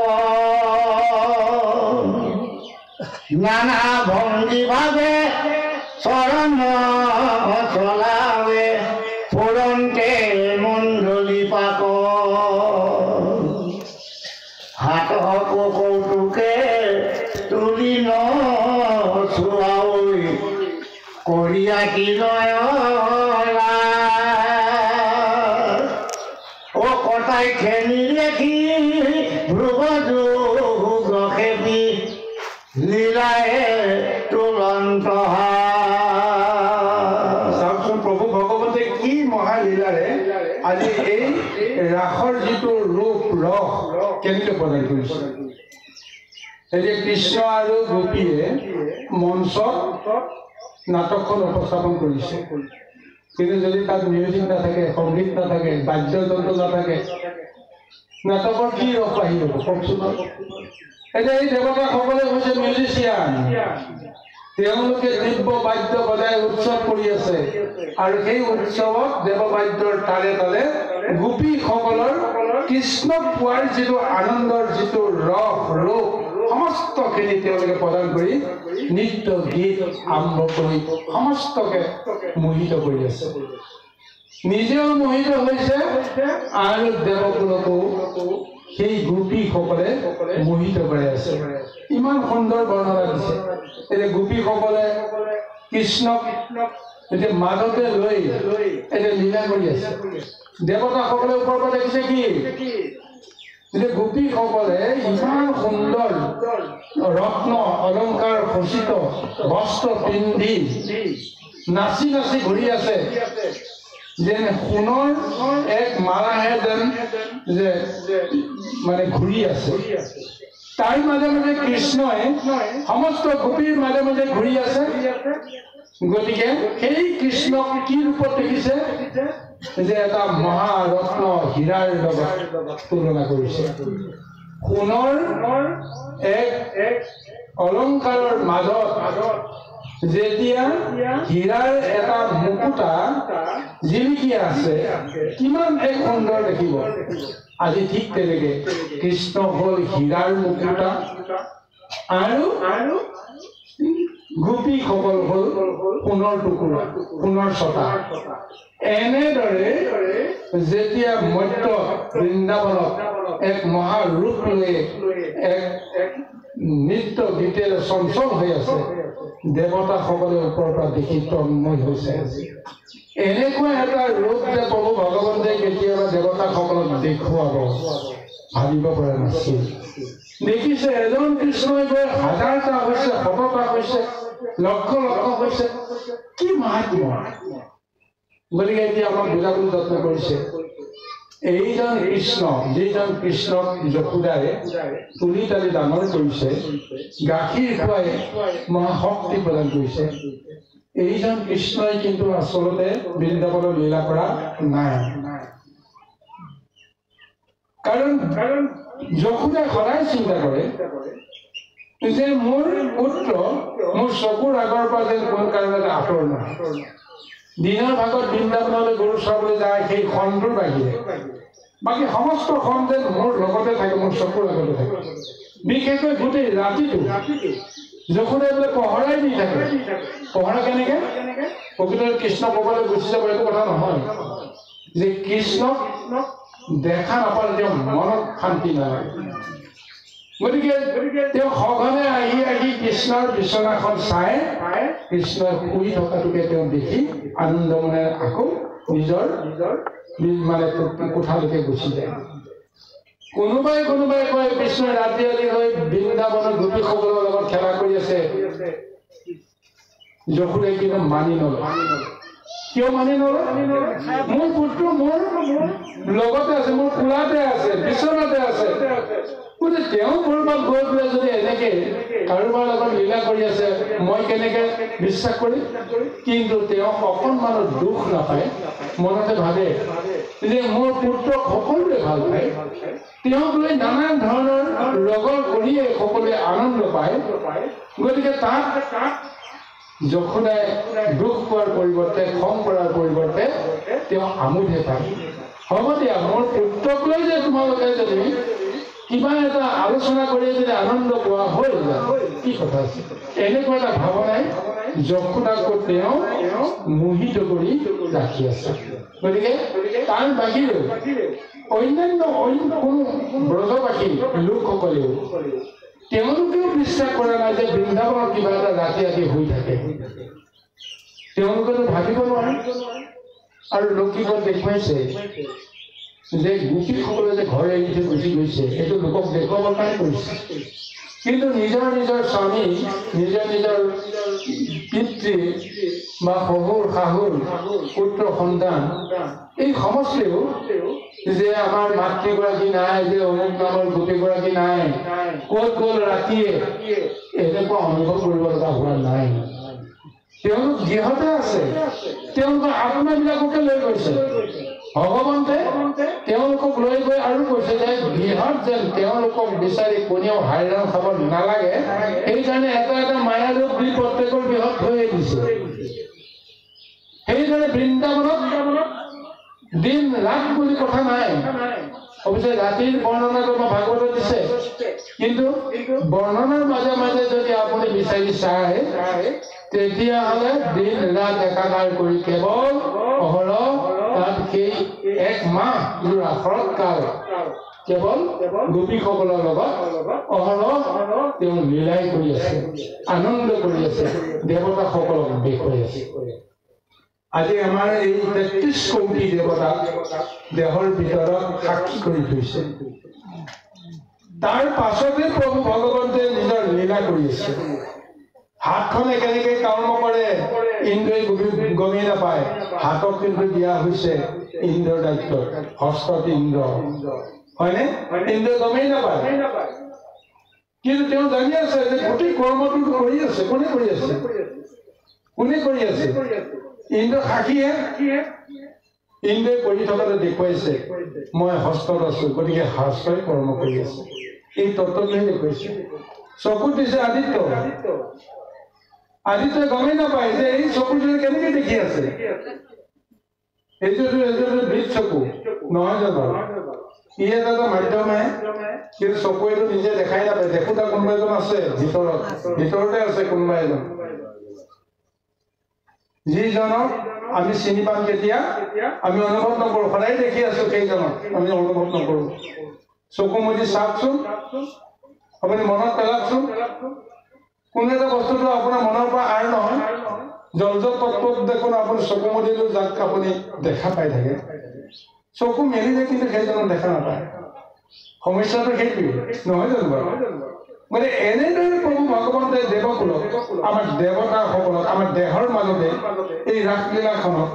নানা ভঙ্গি ভাবে চরণ চলাবে ফুরন্তে মণ্ডলী পাক হাত কৌতুকে তুলি নোয়াই করিয়া কি নয় ও কটাই খেলি রেখি ভ্রুবধূ খেপি লীলায়ে তুলন্ত চাওকচোন প্ৰভু ভগৱতে কি মহালীলাৰে আজি এই ৰাসৰ যিটো ৰূপ ৰস কেনেকৈ প্ৰদান কৰিছে এতিয়া কৃষ্ণ আৰু গোপীয়ে মঞ্চত নাটকখন উপস্থাপন কৰিছে কিন্তু যদি তাত মিউজিক নাথাকে সংগীত নাথাকে বাদ্যযন্ত্ৰ নাথাকে নাটকৰ কি ৰস আহিব কওকচোন এতিয়া এই দেৱতাসকলে হৈছে মিউজিচিয়ান তেওঁলোকে দিব্য বাদ্য বজাই উৎসৱ কৰি আছে আৰু সেই উৎসৱত দেৱবাদ্যৰ তালে তালে গোপীসকলৰ কৃষ্ণক পোৱাৰ যিটো আনন্দৰ যিটো ৰস ৰূপ সমস্তখিনি তেওঁলোকে প্ৰদান কৰি নৃত্য গীত আৰম্ভ কৰি সমস্তকে মোহিত কৰি আছে নিজেও মোহিত হৈছে আৰু দেৱকুলকো সেই গোপীসকলে মোহিত কৰি আছে ইমান সুন্দৰ বৰ্ণনা দিছে এতিয়া গোপীসকলে কৃষ্ণক এতিয়া মাজতে লৈ এতিয়া লীলা কৰি আছে দেৱতাসকলে ওপৰৰ পৰা দেখিছে কি এতিয়া গোপীসকলে ইমান সুন্দৰ ৰত্ন অলংকাৰ খচিত বস্ত্ৰ পিন্ধি নাচি নাচি ঘূৰি আছে যেন সোণৰ এক মালাহে যেন যে মানে ঘূৰি আছে তাৰ মাজে মাজে কৃষ্ণই সমস্ত গোপীৰ মাজে মাজে ঘূৰি আছে গতিকে সেই কৃষ্ণক কি ৰূপত দেখিছে যে এটা মহাৰত্ন হীৰাৰ লগত তুলনা কৰিছে সোণৰ এক অলংকাৰৰ মাজত যেতিয়া হীৰাৰ এটা মুকুতা জিলিকি আছে কিমান এক সুন্দৰ দেখিব আজি ঠিক তেনেকে কৃষ্ণ হল হীৰাৰ মুকুতা আৰু গোপীসকল হল সোণৰ টুকুৰা সোণৰ ছটা এনেদৰে যেতিয়া মধ্য বৃন্দাবনত এক মহাৰূপ লৈ এক নৃত্য গীতেৰে চঞ্চল হৈ আছে দেৱতাসকলে ওপৰৰ পৰা দেখি তন্ময় হৈছে এনেকুৱা এটা ৰূপ যে প্ৰভু ভগৱন্তে কেতিয়াবা দেৱতাসকলক দেখুৱাব ভাবিব পৰা নাছিল দেখিছে এজন কৃষ্ণই গৈ হাজাৰটা হৈছে শতটা হৈছে লক্ষ লক্ষ হৈছে কি মাহাত্ম্য গতিকে এতিয়া আমাক বুজাবলৈ যত্ন কৰিছে এইজন কৃষ্ণ যিজন কৃষ্ণক যশোদায়ে তুলি তালি ডাঙৰ কৰিছে গাখীৰ খুৱাই মহাশক্তি প্ৰদান কৰিছে এইজন কৃষ্ণই কিন্তু আচলতে বৃন্দাবনত লীলা কৰা নাই কাৰণ যশোদাই সদায় চিন্তা কৰে যে মোৰ পুত্ৰ মোৰ চকুৰ আগৰ পৰা যেন কোনো কাৰণতে আঁতৰ নহয় দিনৰ ভাগত বৃন্দাবনলৈ গৰু চৰাবলৈ যায় সেই খণ্ডটোৰ বাহিৰে বাকী সমস্ত খন যেন মোৰ লগতে থাকে মোৰ চকুৰ আগতে থাকে বিশেষকৈ গোটেই ৰাতিটো যশোদাই বোলে পহৰাই দি থাকে পহৰা কেনেকে প্ৰকৃততে কৃষ্ণ ক'বলৈ গুচি যাব এইটো কথা নহয় যে কৃষ্ণক দেখা নাপালে তেওঁ মনত শান্তি নালাগে গতিকে তেওঁ সঘনে আহি আহি কৃষ্ণৰ বিচনাখন চাই কৃষ্ণই শুই থকাটোকে তেওঁ দেখি আনন্দ মনেৰে আকৌ নিজৰ মানে কোঠালৈকে গুচি যায় কোনোবাই কয় কৃষ্ণই ৰাতি ৰাতি হৈ বৃন্দাবনৰ গোপীসকলৰ লগত খেলা কৰি আছে যশোদাই কিন্তু মানি নলয় কিয় মানি নলয়? মোৰ পুত্ৰ মোৰ লগতে আছে, মোৰ কোলাতে আছে, বিচনাতে আছে। গতিকে তেওঁ ক'ৰবাত গৈ পেলাই যদি এনেকে কাৰোবাৰ লগত লীলা কৰি আছে, মই কেনেকে বিশ্বাস কৰিম? কিন্তু তেওঁ অকণমানো দুখ নাপায়, মনতে ভাবে যে মোৰ পুত্ৰক সকলোৱে ভাল পায়, তেওঁক লৈ নানান ধৰণৰ লগৰ কৰিয়ে সকলোৱে আনন্দ পায়। গতিকে তাক যশোদাই দুখ পোৱাৰ পৰিৱৰ্তে, খং কৰাৰ পৰিৱৰ্তে তেওঁ আমোদহে পায়। হ'ব দিয়া, মোৰ পুত্ৰক লৈ যে তোমালোকে যদি কিবা এটা আলোচনা কৰি যদি আনন্দ পোৱা হৈ যায়, কি কথা আছে? এনেকুৱা এটা ভাৱনাই যশোদাক তেওঁ মোহিত কৰি ৰাখি আছে। গতিকে তাৰ বাহিৰেও অন্যান্য কোনো ব্ৰজবাসী লোকসকলেও তেওঁলোকেও বিশ্বাস কৰা নাই যে বৃন্দাবনত কিবা এটা ৰাতি ৰাতি হৈ থাকে। তেওঁলোকেতো ভাবিব নোৱাৰে। আৰু লৌকিকত দেখুৱাইছে যে গোপীসকলে যে ঘৰ এৰি থৈ গুচি গৈছে, এইটো লোকক দেখুৱাবৰ কাৰণে কৰিছে। কিন্তু নিজৰ নিজৰ স্বামী, নিজৰ নিজৰ পিতৃ বা শহুৰ শাহুৰ পুত্ৰ সন্তান এই সমষ্টিও যে আমাৰ মাতৃগৰাকী নাই, যে অমুক নামৰ গোপীগৰাকী নাই, ক'ত গ'ল ৰাতিয়ে, এনেকুৱা অনুভৱ কৰিব লগা হোৱা নাই। তেওঁলোক গৃহতে আছে, তেওঁলোকৰ আত্মাবিলাককে লৈ গৈছে। ভগৱন্তে তেওঁলোকক লৈ গৈ আৰু কৈছে যে গৃহত যেন তেওঁলোকক বিচাৰি কোনেও হাইৰাণ খাব নালাগে, সেইকাৰণে এটা এটা মায়া ৰূপ দি প্ৰত্যেকৰ গৃহত থৈয়ে দিছে। সেইদৰে বৃন্দাবনত দিন ৰাত বুলি কথা নাই। অৱশ্যে ৰাতিৰ বৰ্ণনাটো ভাগৱতত দিছে, কিন্তু বৰ্ণনাৰ মাজে মাজে যদি আপুনি বিচাৰি চায়, তেতিয়াহ'লে দিন ৰাত একাকাৰ কৰি কেৱল অহৰহ তাত সেই এক মাহ জোৰা শৰৎকাল কেৱল গোপীসকলৰ লগত অহৰহ তেওঁ লীলাই কৰি আছে, আনন্দ কৰি আছে, দেৱতাসকলক দেখুৱাই আছে। আজি আমাৰ এই ৩৩ কোটি দেৱতাক দেহৰ ভিতৰত সাক্ষী কৰি থৈছে। তাৰ পাছতে প্ৰভু ভগৱন্তে নিজৰ লীলা কৰি আছে। হাতখনে কেনেকে কৰ্ম কৰে ইন্দ্ৰই গমেই নাপায়। হাতক কিন্তু দিয়া হৈছে ইন্দ্ৰৰ দায়িত্ব, হস্তত ইন্দ্ৰ, হয়নে? ইন্দ্ৰই গমেই নাপায়, কিন্তু তেওঁ জানি আছে যে গোটেই কৰ্মটো কৰি আছে। কোনে কৰি আছে? কোনে কৰি আছে? ইন্দ্ৰ সাক্ষীহে। ইন্দ্ৰই কৰি থকাতে দেখুৱাইছে মই হস্তত আছো, গতিকে হস্তই কৰ্ম কৰি আছে। এই তত্ত্বটোহে দেখুৱাইছে। চকুত দিছে আদিত্য। আদিত্যই গমেই নাপায় যে এই চকুটোৱে কেনেকে দেখি আছে। এইটো বৃত চকু নহয় জানো? ই এটা মাধ্যমে, কিন্তু চকুৱেটো নিজে দেখাই নাপায়। দেখোতা কোনোবা এজন আছে ভিতৰতে আছে কোনোবা এজন, যিজনক আমি চিনি পাম কেতিয়া? আমি অনুভৱ নকৰো। সদায় দেখি আছো সেইজনক, আমি অনুভৱ নকৰো। চকু মুদি চাওকচোন, আপুনি মনত পেলাকচোন, কোনো এটা বস্তুটো আপোনাৰ মনৰ পৰা আৰ নহয়। জলজ তত্ত্বত দেখোন আপুনি চকু মুদিলেও যাক আপুনি দেখা পাই থাকে, চকু মেলিলে কিন্তু সেইজনক দেখা নাপায়। সমস্যাটো সেইটোৱে নহয় জানো বাৰু? মানে এনেদৰে প্ৰভু ভগৱন্তে দেৱকুলক, আমাৰ দেৱতাসকলক, আমাৰ দেহৰ মাজতে এই ৰাসলীলাখনক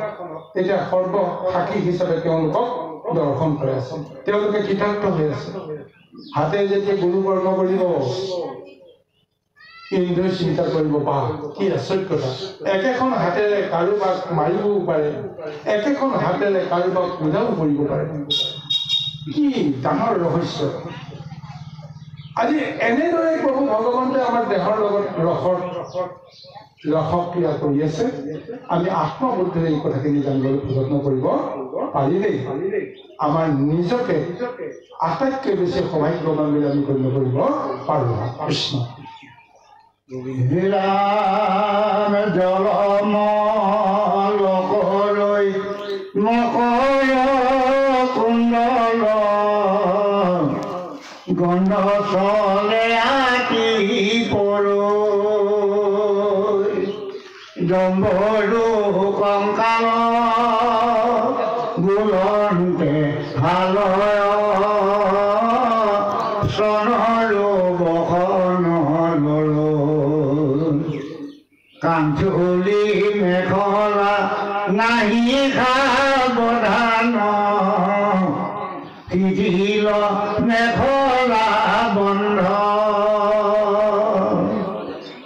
এতিয়া সৰ্বসাক্ষী হিচাপে তেওঁলোকক দৰ্শন কৰি আছে। তেওঁলোকে কৃতাৰ্থ হৈ আছে। হাতে যেতিয়া গুৰু কৰ্ম কৰিব, ইন্দ্ৰই চিন্তা কৰিব, বা কি আচৰিত কথা, একেখন হাতেৰে কাৰোবাক মাৰিবও পাৰে, একেখন হাতেৰে কাৰোবাক পূজাও কৰিব পাৰে। কি ডাঙৰ ৰহস্য! আজি এনেদৰে প্ৰভু ভগৱন্তে আমাৰ দেহৰ লগত ৰসক্ৰিয়া কৰি আছে। আমি আত্মবুদ্ধিৰে এই কথাখিনি জানিবলৈ যত্ন কৰিব পাৰিলেই আমাৰ নিজকে আটাইতকৈ বেছি সৌভাগ্যৱান বুলি আমি গণ্য কৰিব পাৰোঁ। কৃষ্ণ জলম লোকলৈ নকয় কুণ্ডল গন্ধ চলে আতি পৰৈ জম্বৰু কংকাল বুলন্তে ভালয় চনৰো বহন কাঞ্চুলি মেখলা নাহি সাৱধান শিথিল মেখলা বন্ধ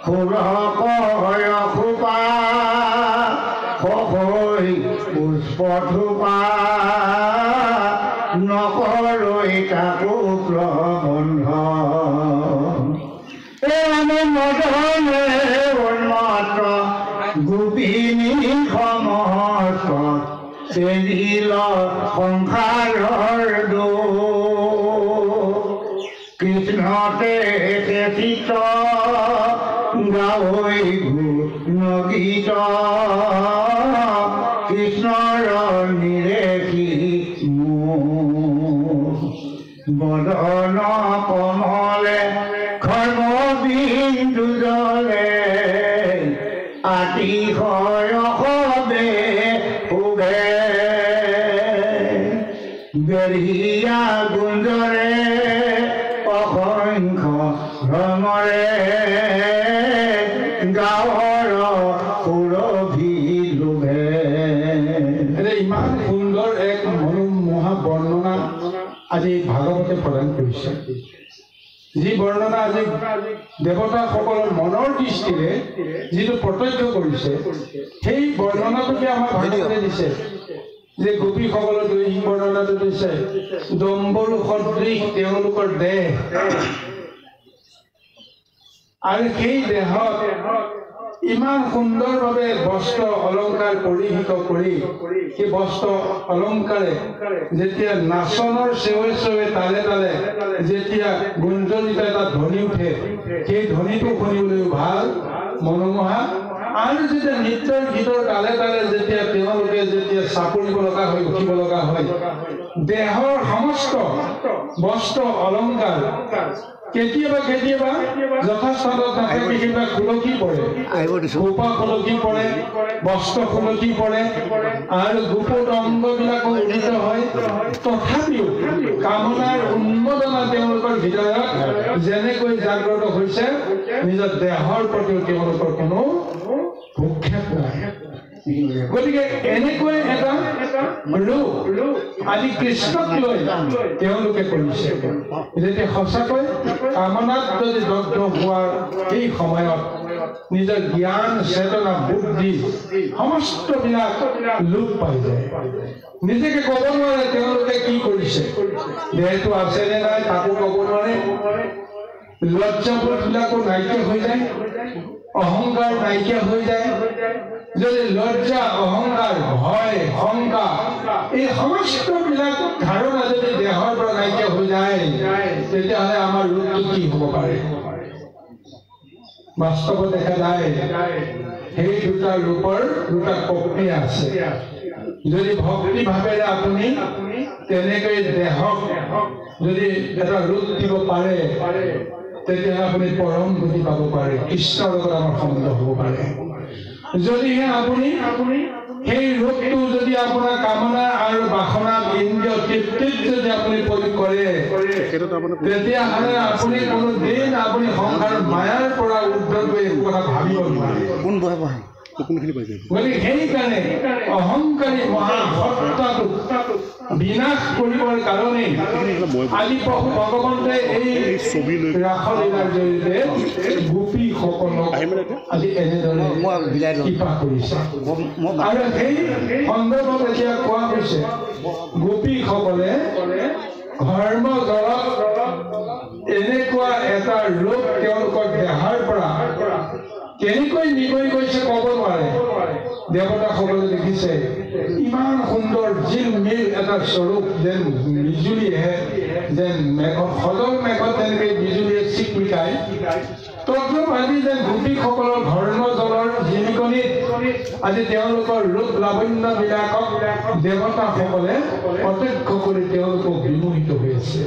ফুলকয় খোপা সৈ পুষ্পথোপা নকৰৈ তাকো প্ৰবন্ধ আমি মদনে উন্মত গোপিনী সমস্ত চেৰিল সংসাৰৰ দোষ কৃষ্ণতে চিত গাৱৈ গুণগীত কৃষ্ণৰ নিৰেখি বদন কমলে খৰ্মবিন্দু জলে আতিশয় সবে শুভে বেৰিয়া গুঞ্জৰে অসংখ্য ভ্ৰমৰে গাঁৱৰ সুৰভি লোভে। ইমান সুন্দৰ এক মনোমোহা বৰ্ণনা আজি ভাগৱতে প্ৰদান কৰিছে। যি বৰ্ণনা আজি দেৱতাসকলৰ মনৰ দৃষ্টিৰে যিটো প্ৰত্যক্ষ কৰিছে সেই বৰ্ণনাটোকে আমাৰ ভাগৱতে দিছে। যে গোপীসকলৰ এই বৰ্ণনাটো দিছে ডম্বৰু সদৃশ তেওঁলোকৰ দেহ আৰু সেই দেহত ইমান সুন্দৰভাৱে বস্ত্ৰ অলংকাৰ পৰিহিত কৰি সেই বস্ত্ৰ অলংকাৰে যেতিয়া নাচনৰ চেৱে চেৱে তালে তালে যেতিয়া গুঞ্জৰিত এটা ধ্বনি উঠে সেই ধ্বনিটো শুনিবলৈ ভাল মনোমোহা আৰু যেতিয়া নৃত্যৰ গীতৰ তালে তালে যেতিয়া তেওঁলোকে যেতিয়া চাপৰিব লগা হয় উঠিব লগা হয় দেহৰ সমস্ত বস্ত্ৰ অলংকাৰ কেতিয়াবা কেতিয়াবা যথাস্থানত নাথাকে কিবা খুলকি পৰে খোপা খুলকি পৰে বস্ত্ৰ খুলকি পৰে আৰু গোপত অংগবিলাকো উদিত হয় তথাপিও কামনাৰ উন্মোদনা তেওঁলোকৰ ভিতৰত যেনেকৈ জাগ্ৰত হৈছে নিজৰ দেহৰ প্ৰতিও তেওঁলোকৰ কোনো ভূক্ষেপ নাই। গতিকে এনেকৈ এটা ৰূপ আজি কৃষ্ণক লৈ তেওঁলোকে কৰিছে। যেতিয়া সঁচাকৈ কামনাত যদি দগ্ধ হোৱাৰ এই সময়ত নিজৰ জ্ঞান চেতনা বুদ্ধি সমস্তবিলাক লোপ পাই যায়। নিজকে ক'ব নোৱাৰে তেওঁলোকে কি কৰিছে, দেহটো আছে নে নাই তাকো ক'ব নোৱাৰে। লজ্জাবোধবিলাকো নাইকিয়া হৈ যায়, অহংকাৰ নাইকিয়া হৈ যায়। যদি লজ্জা অহংকাৰ ভয় শংকা এই সমস্তবিলাক ধাৰণা যদি দেহৰ পৰা নাইকিয়া হৈ যায় তেতিয়াহ'লে আমাৰ ৰূপটো কি হ'ব পাৰে? বাস্তৱত দেখা যায় সেই দুটা ৰূপৰ দুটা প্ৰক্ৰিয়া আছে। যদি ভক্তি ভাৱেৰে আপুনি তেনেকৈ দেহক যদি এটা ৰূপ দিব পাৰে তেতিয়াহ'লে আপুনি পৰম গতি পাব পাৰে, কৃষ্ণৰ লগত আমাৰ সম্বন্ধ হ'ব পাৰে। যদিহে আপুনি সেই ৰূপটো যদি আপোনাৰ কামনা আৰু বাসনা ইন্দ্ৰিয় তৃপ্তিত যদি আপুনি প্ৰয়োগ কৰে তেতিয়াহ'লে আপুনি কোনো দিন আপুনি সংসাৰ মায়াৰ পৰা উদ্ধাৰ কৰি একো কথা ভাবিব নোৱাৰে। গতিকে সেইকাৰণে অহংকাৰী মহাসত্তাটো বিনাশ কৰিবৰ কাৰণে আজি ভগৱন্তে এই ৰাসলীলাৰ জৰিয়তে গোপীসকলক আজি এনেদৰে কৃপা কৰিছে। আৰু সেই সন্দৰ্ভত এতিয়া কোৱা হৈছে গোপীসকলে ধৰ্ম জলত এনেকুৱা এটা ৰূপ তেওঁলোকৰ দেহাৰ পৰা কেনেকৈ নিগৰি গৈছে ক'ব নোৱাৰে। দেৱতাসকলে দেখিছে ইমান সুন্দৰ জিল মিল এটা স্বৰূপ যেন বিজুলীহে যেন মেঘত সদল মেঘত তেনেকৈ বিজুলীয়ে চিকমিকাই তদ্ৰূপ আজি যেন গোপীসকলৰ ধৰ্ম জলৰ জিলিকনিত আজি তেওঁলোকৰ ৰূপ লাৱণ্যবিলাকক দেৱতাসকলে প্ৰত্যক্ষ কৰি তেওঁলোকক বিমোহিত হৈ আছে।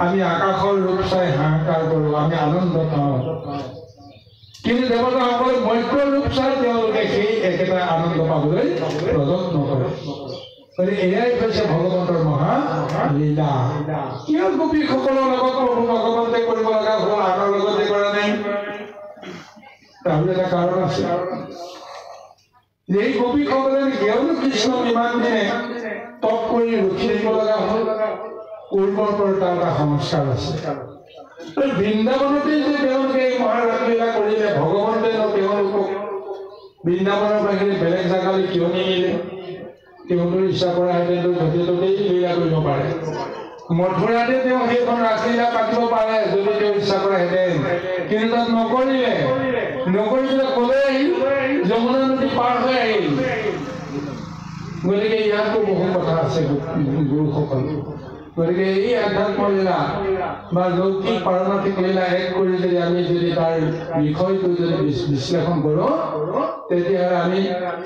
আমি আকাশৰ ৰূপ চাই হাহাকাৰ কৰোঁ, আমি আনন্দ পাওঁ, কিন্তু দেৱতাসকলে মধ্য ৰূপ চাই তেওঁলোকে সেই একেটা আনন্দ পাবলৈ প্ৰযত্ন কৰে। গতিকে এয়াই হৈছে ভগৱন্তৰ মহা লীলা। কিয় গোপীসকলৰ লগত প্ৰভু ভগৱন্তে কৰিব লগা হ'ল, আনৰ লগতে কৰা নাই? তাৰ এটা কাৰণ আছে। এই গোপীসকলে কিয়নো কৃষ্ণক ইমান দিনে তপ কৰি ৰখি থাকিব লগা হ'ল পূৰ্বৰ পৰা তাৰ এটা সংস্কাৰ আছে বৃন্দাবনতেই যে তেওঁলোকে এই মহাৰাসলীলা কৰিলে ভগৱন্তেনো তেওঁলোকক বৃন্দাবনৰ বাহিৰে বেলেগ জেগালৈ কিয় নিনিলে তেওঁলোকৰ ইচ্ছা কৰাহেঁতেনতো য'তে ত'তেই লীলা কৰিব পাৰে মথুৰাতে তেওঁ সেইখন ৰাসলীলা পাতিব পাৰে যদি তেওঁ ইচ্ছা কৰাহেঁতেন কিন্তু তাত নকৰিলে পেলাই ক'লে আহিল যমুনা নদী পাৰ হৈ আহিল গতিকে ইয়াতো বহু কথা আছে গুৰুসকল গতিকে এই আধ্যাত্ম লীলা বা লৌকিক পাৰমাৰ্থিক লীলা এক কৰি যদি আমি যদি তাৰ বিষয়টো যদি বিশ্লেষণ কৰোঁ তেতিয়াহ'লে আমি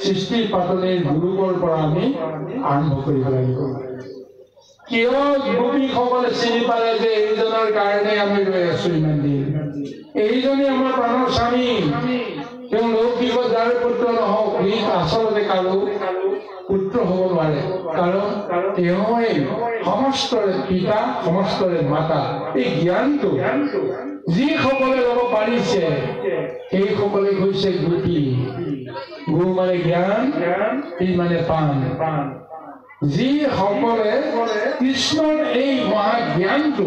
সৃষ্টিৰ পাতনিৰ গুৰুকৰ পৰা আমি আৰম্ভ কৰিব লাগিব কিয় গোপীসকলে চিনি পালে যে এইজনৰ কাৰণে আমি ৰৈ আছো ইমান দিন এইজনে আমাৰ প্ৰাণৰ স্বামী তেওঁ লৌকিকত যাৰ পুত্ৰ নহওক সি আচলতে কাৰো পুত্ৰ হ'ব নোৱাৰে কাৰণ তেওঁই সমস্তৰে পিতা সমস্তৰে মাতা এই জ্ঞানটো যিসকলে ল'ব পাৰিছে সেইসকলে হৈছে গোপী গো মানে জ্ঞান পি মানে পাণ যিসকলে কৃষ্ণৰ এই মহাজ্ঞানটো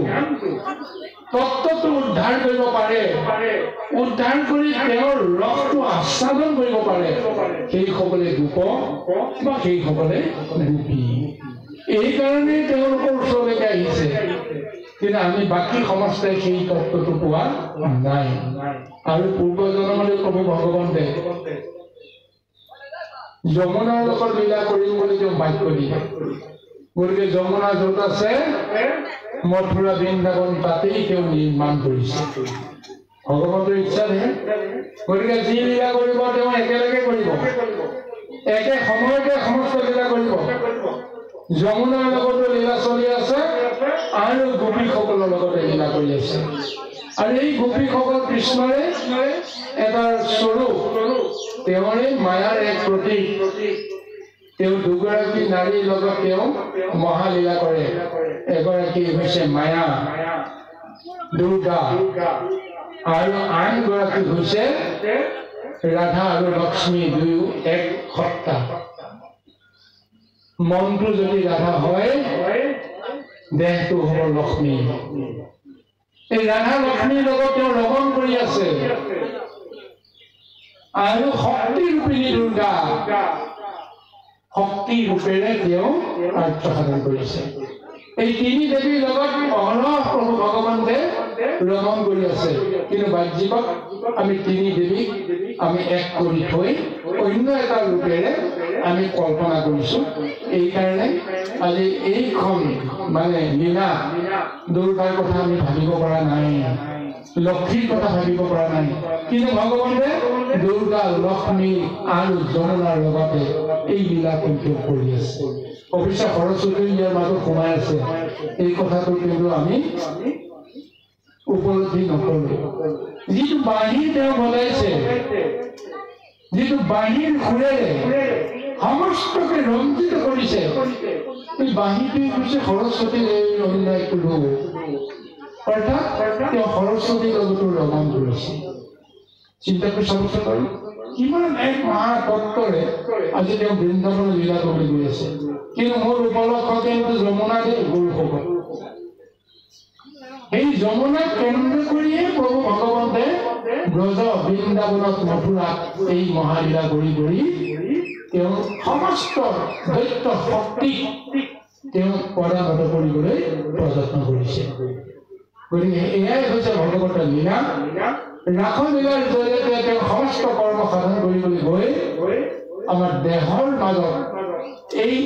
তত্ত্বটো উদ্ধাৰ কৰিব পাৰে উদ্ধাৰ কৰি তেওঁৰ ৰসটো আস্বাদন কৰিব পাৰে সেইসকলে গোপ বা সেইসকলে গোপী এইকাৰণে তেওঁলোকৰ ওচৰলৈকে আহিছে কিন্তু আমি বাকী সমস্তাই সেই তত্ত্বটো পোৱা নাই আৰু পূৰ্বজন্মলৈ প্ৰভু ভগৱন্তে যমুনাৰ লগত লীলা কৰিম বুলি তেওঁ বাক্য দিলে গতিকে যমুনা য'ত আছে মথুৰা বৃন্দাবন তাতেই তেওঁ নিৰ্মাণ কৰিছে ভগৱন্তৰ ইচ্ছাহে গতিকে যি লীলা কৰিব তেওঁ একেলগে কৰিব একে সময়তে সমস্ত লীলা কৰিব যমুনাৰ লগতো লীলা চলি আছে আৰু গোপীসকলৰ লগতে লীলা কৰি আছে আৰু এই গোপীসকল কৃষ্ণৰে এটা স্বৰূপ তেওঁৰে মায়াৰ এক প্ৰতীক তেওঁ দুগৰাকী নাৰীৰ লগত তেওঁ মহালীলা কৰে এগৰাকী হৈছে মায়া দুৰ্গা আৰু আন গৰাকী হৈছে ৰাধা আৰু লক্ষ্মী দুয়ো এক সত্তা মনটো যদি ৰাধা হয় দেহটো হ'ব লক্ষ্মী এই ৰাধা লক্ষ্মীৰ লগত তেওঁ ৰমণ কৰি আছে আৰু শক্তি ৰূপিণী দুৰ্গা শক্তি ৰূপেৰে তেওঁ কাৰ্য সাধন কৰিছে এই তিনি দেৱীৰ লগত অহৰহ প্ৰভু ভগৱন্তে ৰমণ কৰি আছে কিন্তু বাহ্যিকত আমি তিনি দেৱীক আমি এক কৰি থৈ অন্য এটা ৰূপেৰে আমি কল্পনা কৰিছো এইকাৰণে আজি এইখন মানে লীলা দুৰ্গাৰ কথা আমি ভাবিব পৰা নাই লক্ষ্মীৰ কথা ভাবিব পৰা নাই কিন্তু ভগৱন্তে দুৰ্গা লক্ষ্মী আৰু যমুনাৰ লগতে এই লীলা কিন্তু কৰি আছে অৱশ্যে সৰস্বতী ইয়াৰ মাজত সোমাই আছে এই কথাটো কিন্তু আমি উপলব্ধি নকৰো যিটো বাঁহী তেওঁ বজাইছে যিটো বাঁহীৰ সুৰেৰে সমস্তকে ৰঞ্জিত কৰিছে এই বাঁহীটোৱে হৈছে সৰস্বতীৰ এই অন্যায়টো ৰূপ অৰ্থাৎ তেওঁ সৰস্বতীৰ লগতো ৰমণ কৰিছে চিন্তা কৰি চাবচোন কিমান এক মহাতত্বৰে আজি তেওঁ বৃন্দাবন লীলা কৰি গৈ আছে কিন্তু মোৰ উপলক্ষ কিন্তু যমুনা দেৱ গুৰুসকল এই যমুনাক কেন্দ্ৰ কৰিয়ে প্ৰভু ভগৱন্তে ব্ৰজ বৃন্দাবনত মথুৰাত এই মহালীলা কৰি কৰি তেওঁ সমস্ত দৈত্য শক্তিক তেওঁ পৰাভূত কৰিবলৈ প্ৰযত্ন কৰিছে গতিকে এয়াই হৈছে ভগৱন্তৰ লীলা ৰাসলীলাৰ জৰিয়তে তেওঁ সমস্ত কৰ্ম সাধন কৰিবলৈ গৈ আমাৰ দেহৰ মাজত এই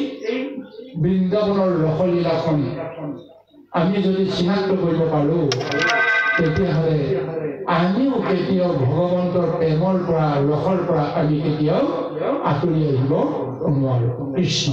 বৃন্দাবনৰ ৰসলীলাখন আমি যদি চিনাক্ত কৰিব পাৰো তেতিয়াহ'লে আমিও কেতিয়াও ভগৱন্তৰ প্ৰেমৰ পৰা ৰসৰ পৰা আমি কেতিয়াও আঁতৰি আহিব নোৱাৰো কৃষ্ণ